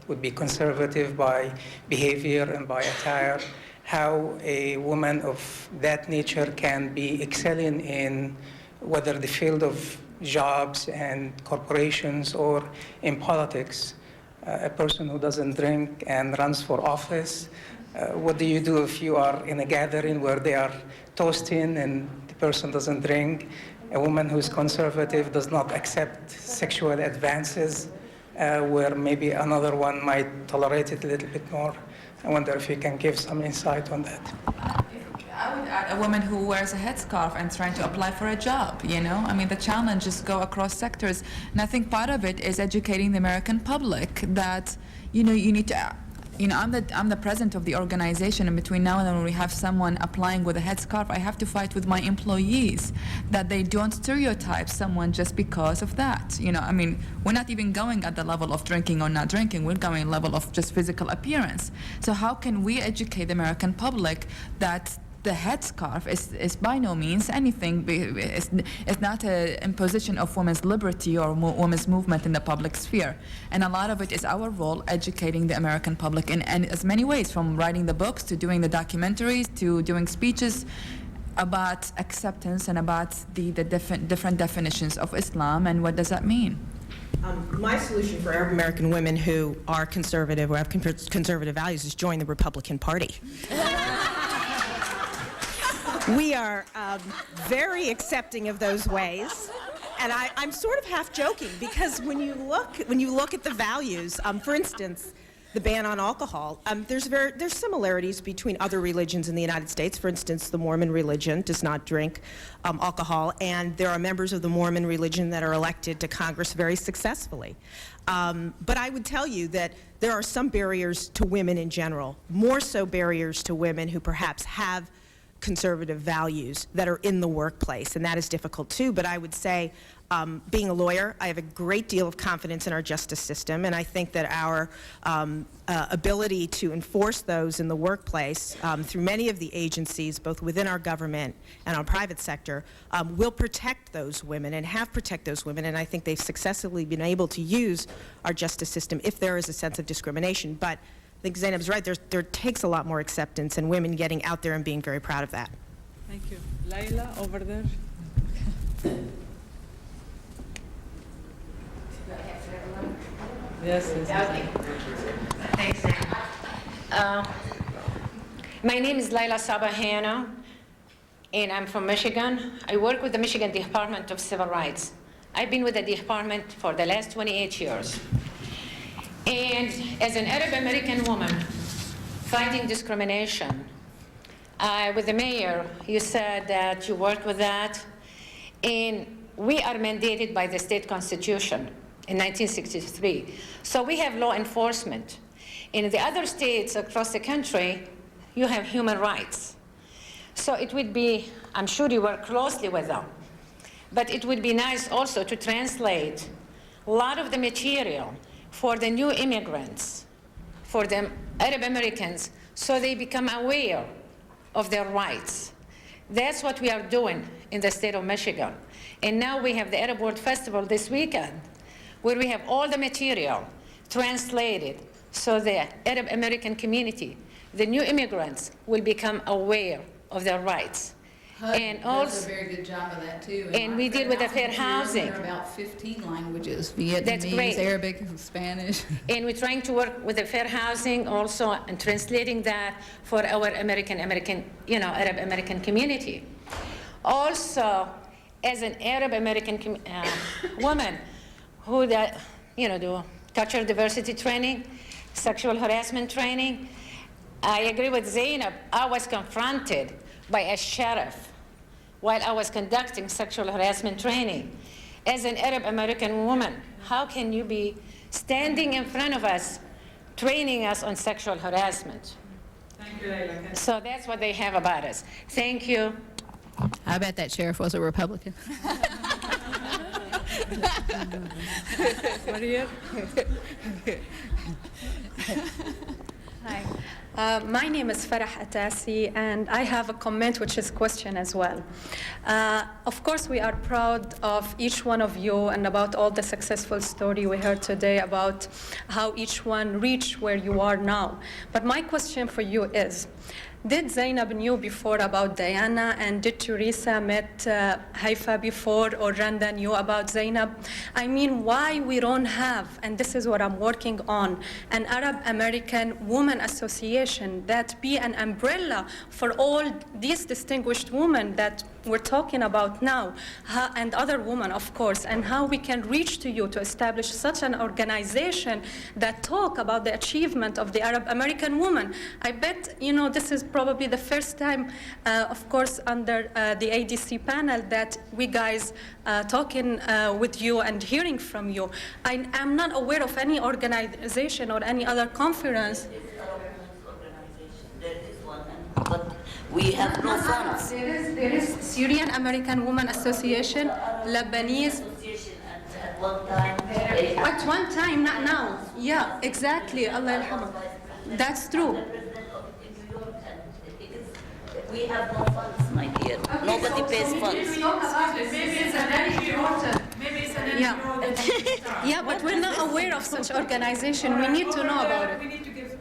[SPEAKER 9] would be conservative by behavior and by attire. How a woman of that nature can be excelling in whether the field of jobs and corporations or in politics. A person who doesn't drink and runs for office, what do you do if you are in a gathering where they are toasting and the person doesn't drink? A woman who's conservative does not accept sexual advances, where maybe another one might tolerate it a little bit more. I wonder if you can give some insight on that.
[SPEAKER 5] I would add a woman who wears a headscarf and trying to apply for a job, I mean, the challenges go across sectors. And I think part of it is educating the American public that, you need to... I'm the president of the organization, and between now and then when we have someone applying with a headscarf, I have to fight with my employees that they don't stereotype someone just because of that. I mean, we're not even going at the level of drinking or not drinking, we're going level of just physical appearance. So how can we educate the American public that the headscarf is by no means anything. It's not an imposition of women's liberty or women's movement in the public sphere. And a lot of it is our role educating the American public in as many ways, from writing the books to doing the documentaries to doing speeches about acceptance and about the different definitions of Islam and what does that mean.
[SPEAKER 4] My solution for Arab American women who are conservative or have conservative values is join the Republican Party. We are very accepting of those ways, and I'm sort of half joking because when you look at the values, for instance, the ban on alcohol, there's similarities between other religions in the United States. For instance, the Mormon religion does not drink alcohol, and there are members of the Mormon religion that are elected to Congress very successfully. But I would tell you that there are some barriers to women in general, more so barriers to women who perhaps have conservative values that are in the workplace, and that is difficult too. But I would say, being a lawyer, I have a great deal of confidence in our justice system, and I think that our ability to enforce those in the workplace through many of the agencies, both within our government and our private sector, will protect those women and have protected those women, and I think they've successfully been able to use our justice system if there is a sense of discrimination. But I think Zainab's right. There takes a lot more acceptance and women getting out there and being very proud of that.
[SPEAKER 2] Thank you. Naila, over there. Yes.
[SPEAKER 10] Thanks. My name is Laila Sabahana, and I'm from Michigan. I work with the Michigan Department of Civil Rights. I've been with the department for the last 28 years. And as an Arab American woman fighting discrimination, with the mayor, you said that you worked with that. And we are mandated by the state constitution in 1963. So we have law enforcement. In the other states across the country, you have human rights. So it would be, I'm sure you work closely with them, but it would be nice also to translate a lot of the material for the new immigrants, for the Arab Americans, so they become aware of their rights. That's what we are doing in the state of Michigan. And now we have the Arab World Festival this weekend, where we have all the material translated so the Arab American community, the new immigrants, will become aware of their rights. And
[SPEAKER 6] does a very good job of that too.
[SPEAKER 10] And we deal with the fair housing.
[SPEAKER 6] There are about 15 languages:
[SPEAKER 10] That's great.
[SPEAKER 6] Vietnamese, Arabic, Spanish.
[SPEAKER 10] And we're trying to work with the fair housing also and translating that for our Arab American community. Also, as an Arab American woman who do cultural diversity training, sexual harassment training, I agree with Zainab. I was confronted by a sheriff while I was conducting sexual harassment training. As an Arab American woman, how can you be standing in front of us, training us on sexual harassment?
[SPEAKER 2] Thank you, Naila.
[SPEAKER 10] So that's what they have about us. Thank you.
[SPEAKER 6] I bet that sheriff was a Republican.
[SPEAKER 2] Maria?
[SPEAKER 11] Hi. My name is Farah Atasi, and I have a comment which is question as well. Of course, we are proud of each one of you and about all the successful story we heard today about how each one reached where you are now. But my question for you is, did Zainab knew before about Diana, and did Teresa met Haifa before, or Randa knew about Zainab? I mean, why we don't have, and this is what I'm working on, an Arab American Women Association that be an umbrella for all these distinguished women that we're talking about now, and other women, of course, and how we can reach to you to establish such an organization that talk about the achievement of the Arab American woman. I bet, this is probably the first time, of course, under the ADC panel that we guys talking with you and hearing from you. I'm not aware of any organization or any other conference.
[SPEAKER 8] There is one, but we have no funds.
[SPEAKER 11] There is Syrian American Women Association, Lebanese.
[SPEAKER 8] At one time.
[SPEAKER 11] At one time, not now. Yeah, exactly. Allah yarhamah. That's true.
[SPEAKER 8] We have no funds, my dear. Nobody pays funds.
[SPEAKER 11] Maybe it's an NGO. Yeah, but we're not aware of such organization. We need to know about it.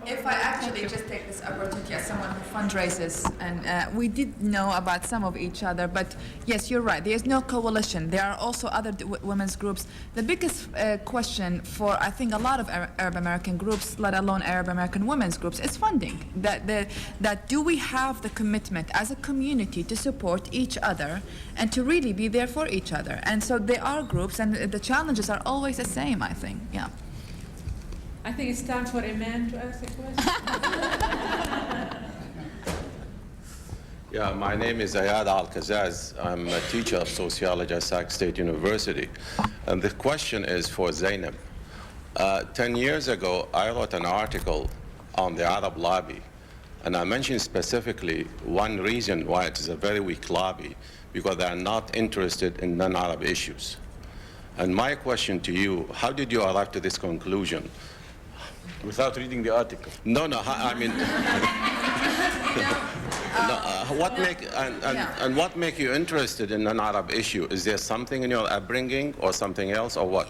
[SPEAKER 5] If I actually just take this opportunity as someone who fundraises, and we did know about some of each other, but yes, you're right, there's no coalition. There are also other women's groups. The biggest question for, I think, a lot of Arab American groups, let alone Arab American women's groups, is funding. That do we have the commitment as a community to support each other and to really be there for each other? And so there are groups, and the challenges are always the same, I think, yeah.
[SPEAKER 2] I think it's time for a man to ask a question.
[SPEAKER 12] Yeah, my name is Ayad Al-Kazaz. I'm a teacher of sociology at Sac State University. And the question is for Zainab. 10 years ago, I wrote an article on the Arab lobby. And I mentioned specifically one reason why it is a very weak lobby, because they are not interested in non-Arab issues. And my question to you, how did you arrive to this conclusion?
[SPEAKER 13] Without reading the article.
[SPEAKER 12] No, I mean, what make you interested in an Arab issue? Is there something in your upbringing or something else, or what?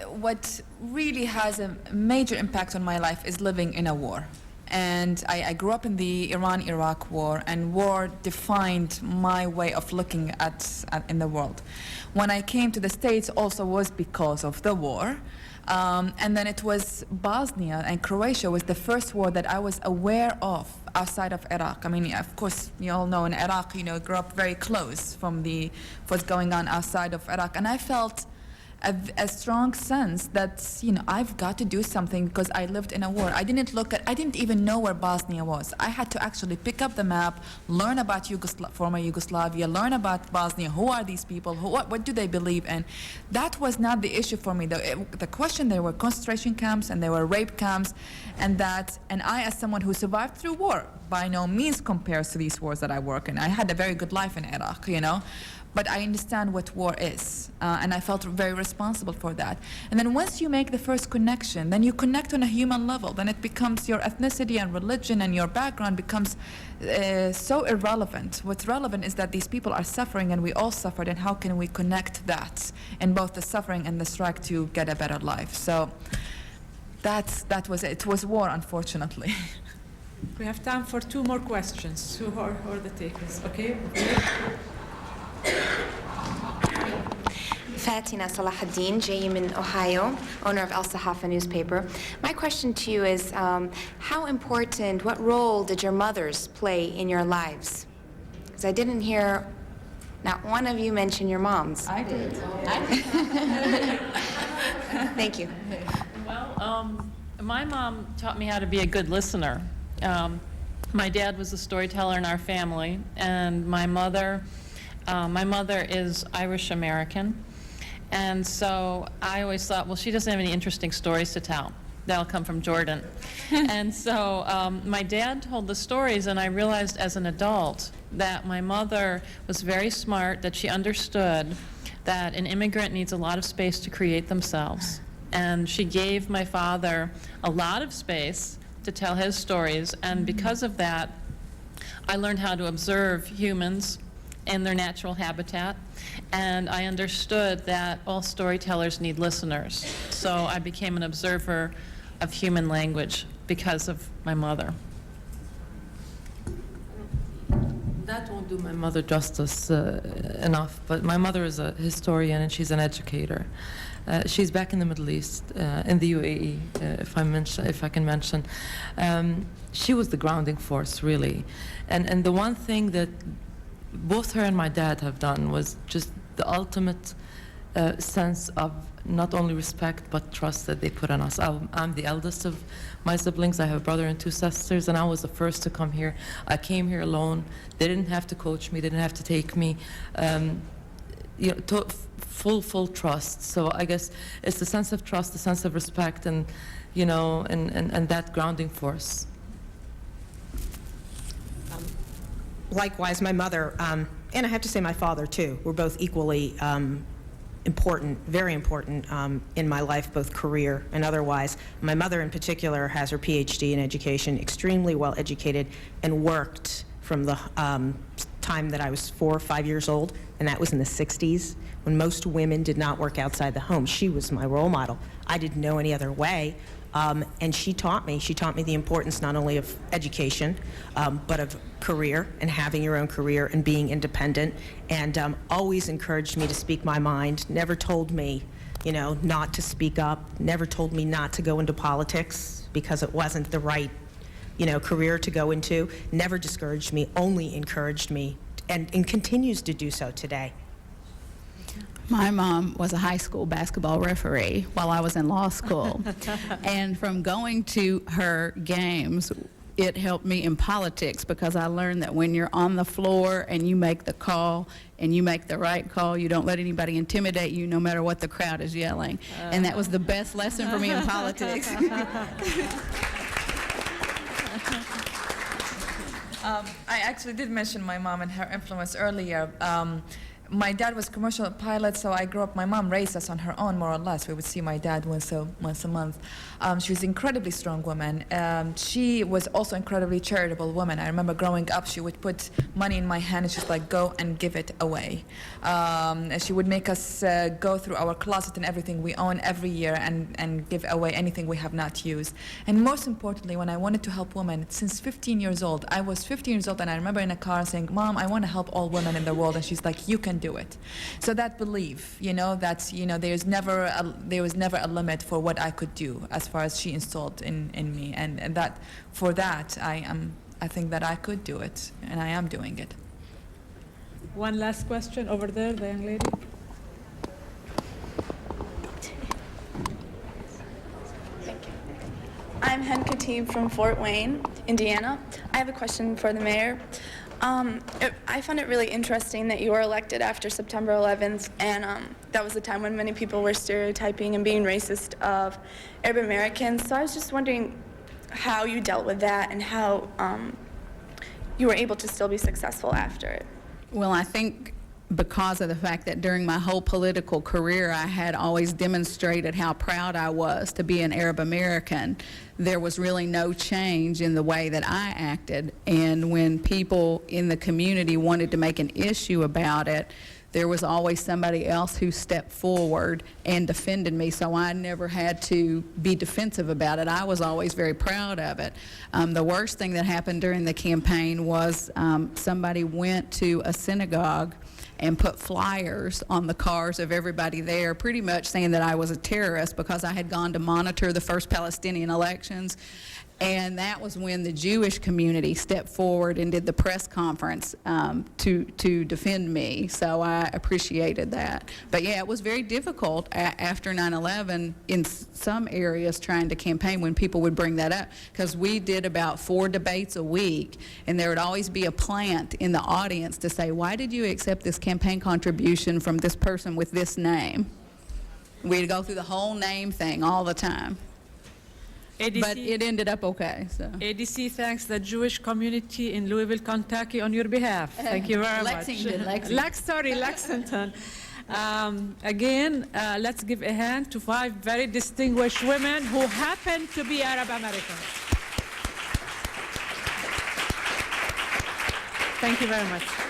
[SPEAKER 5] What really has a major impact on my life is living in a war. And I grew up in the Iran-Iraq war, and war defined my way of looking in the world. When I came to the States also was because of the war. And then it was Bosnia and Croatia was the first war that I was aware of outside of Iraq. I mean, of course, you all know in Iraq, grew up very close from what's going on outside of Iraq. And I felt a strong sense that, I've got to do something because I lived in a war. I didn't even know where Bosnia was. I had to actually pick up the map, learn about former Yugoslavia, learn about Bosnia. Who are these people? What do they believe in? That was not the issue for me. The question, there were concentration camps and there were rape camps, and I, as someone who survived through war, by no means compares to these wars that I work in. I had a very good life in Iraq, but I understand what war is, and I felt very responsible for that. And then once you make the first connection, then you connect on a human level. Then it becomes your ethnicity and religion and your background becomes so irrelevant. What's relevant is that these people are suffering, and we all suffered, and how can we connect that in both the suffering and the strike to get a better life? So that was it. It was war, unfortunately.
[SPEAKER 2] We have time for 2 more questions. Who are the takers? Okay.
[SPEAKER 14] Fatina Salahuddin, JU in Ohio, owner of El Sahafa newspaper. My question to you is, how important, what role did your mothers play in your lives? Because I didn't hear not one of you mention your moms.
[SPEAKER 5] I did.
[SPEAKER 14] Thank you.
[SPEAKER 3] Well, my mom taught me how to be a good listener. My dad was a storyteller in our family, and my mother is Irish American, and so I always thought, well, she doesn't have any interesting stories to tell. That'll come from Jordan. And so my dad told the stories, and I realized as an adult that my mother was very smart, that she understood that an immigrant needs a lot of space to create themselves. And she gave my father a lot of space to tell his stories, and because of that, I learned how to observe humans in their natural habitat, and I understood that all storytellers need listeners. So I became an observer of human language because of my mother.
[SPEAKER 7] That won't do my mother justice enough, but my mother is a historian and she's an educator. She's back in the Middle East, in the UAE, if I can mention. She was the grounding force, really. And the one thing that both her and my dad have done was just the ultimate sense of not only respect but trust that they put on us. I'm the eldest of my siblings. I have a brother and 2 sisters, and I was the first to come here. I came here alone. They didn't have to coach me. They didn't have to take me. Full trust. So I guess it's the sense of trust, the sense of respect, and and that grounding force.
[SPEAKER 4] Likewise, my mother, and I have to say my father too, were both equally important, very important in my life, both career and otherwise. My mother in particular has her PhD in education, extremely well educated, and worked from the time that I was 4 or 5 years old, and that was in the 60s, when most women did not work outside the home. She was my role model. I didn't know any other way. And she taught me the importance not only of education, but of career and having your own career and being independent, and always encouraged me to speak my mind, never told me, not to speak up, never told me not to go into politics because it wasn't the right, career to go into, never discouraged me, only encouraged me, and continues to do so today.
[SPEAKER 6] My mom was a high school basketball referee while I was in law school. And from going to her games, it helped me in politics, because I learned that when you're on the floor and you make the call and you make the right call, you don't let anybody intimidate you no matter what the crowd is yelling. And that was the best lesson for me in politics.
[SPEAKER 5] I actually did mention my mom and her influence earlier. My dad was a commercial pilot, so I grew up, my mom raised us on her own, more or less. We would see my dad once a month. She was an incredibly strong woman. She was also an incredibly charitable woman. I remember growing up, she would put money in my hand and she's like, go and give it away. She would make us go through our closet and everything we own every year and give away anything we have not used. And most importantly, when I wanted to help women, since 15 years old, I was 15 years old, and I remember in a car saying, Mom, I want to help all women in the world. And she's like, you can do it. So that belief, that there was never a limit for what I could do, as far as she installed in me, and that for that I think that I could do it, and I am doing it.
[SPEAKER 2] One last question over there, the young lady.
[SPEAKER 15] Thank you. I'm Hen Khatib from Fort Wayne, Indiana. I have a question for the mayor. I found it really interesting that you were elected after September 11th, and that was the time when many people were stereotyping and being racist of Arab Americans. So I was just wondering how you dealt with that and how you were able to still be successful after it.
[SPEAKER 6] Well, I think because of the fact that during my whole political career I had always demonstrated how proud I was to be an Arab American, there was really no change in the way that I acted. And when people in the community wanted to make an issue about it, there was always somebody else who stepped forward and defended me, so I never had to be defensive about it. I was always very proud of it. The worst thing that happened during the campaign was somebody went to a synagogue and put flyers on the cars of everybody there, pretty much saying that I was a terrorist because I had gone to monitor the first Palestinian elections. And that was when the Jewish community stepped forward and did the press conference to defend me. So I appreciated that. But yeah, it was very difficult after 9/11 in some areas trying to campaign when people would bring that up, because we did about 4 debates a week, and there would always be a plant in the audience to say, why did you accept this campaign contribution from this person with this name? We'd go through the whole name thing all the time.
[SPEAKER 2] ADC,
[SPEAKER 6] but it ended up okay. So.
[SPEAKER 2] ADC thanks the Jewish community in Louisville, Kentucky on your behalf. Thank you very
[SPEAKER 6] Lexington,
[SPEAKER 2] much.
[SPEAKER 6] Lexington.
[SPEAKER 2] Lexington. Again, let's give a hand to 5 very distinguished women who happen to be Arab Americans. Thank you very much.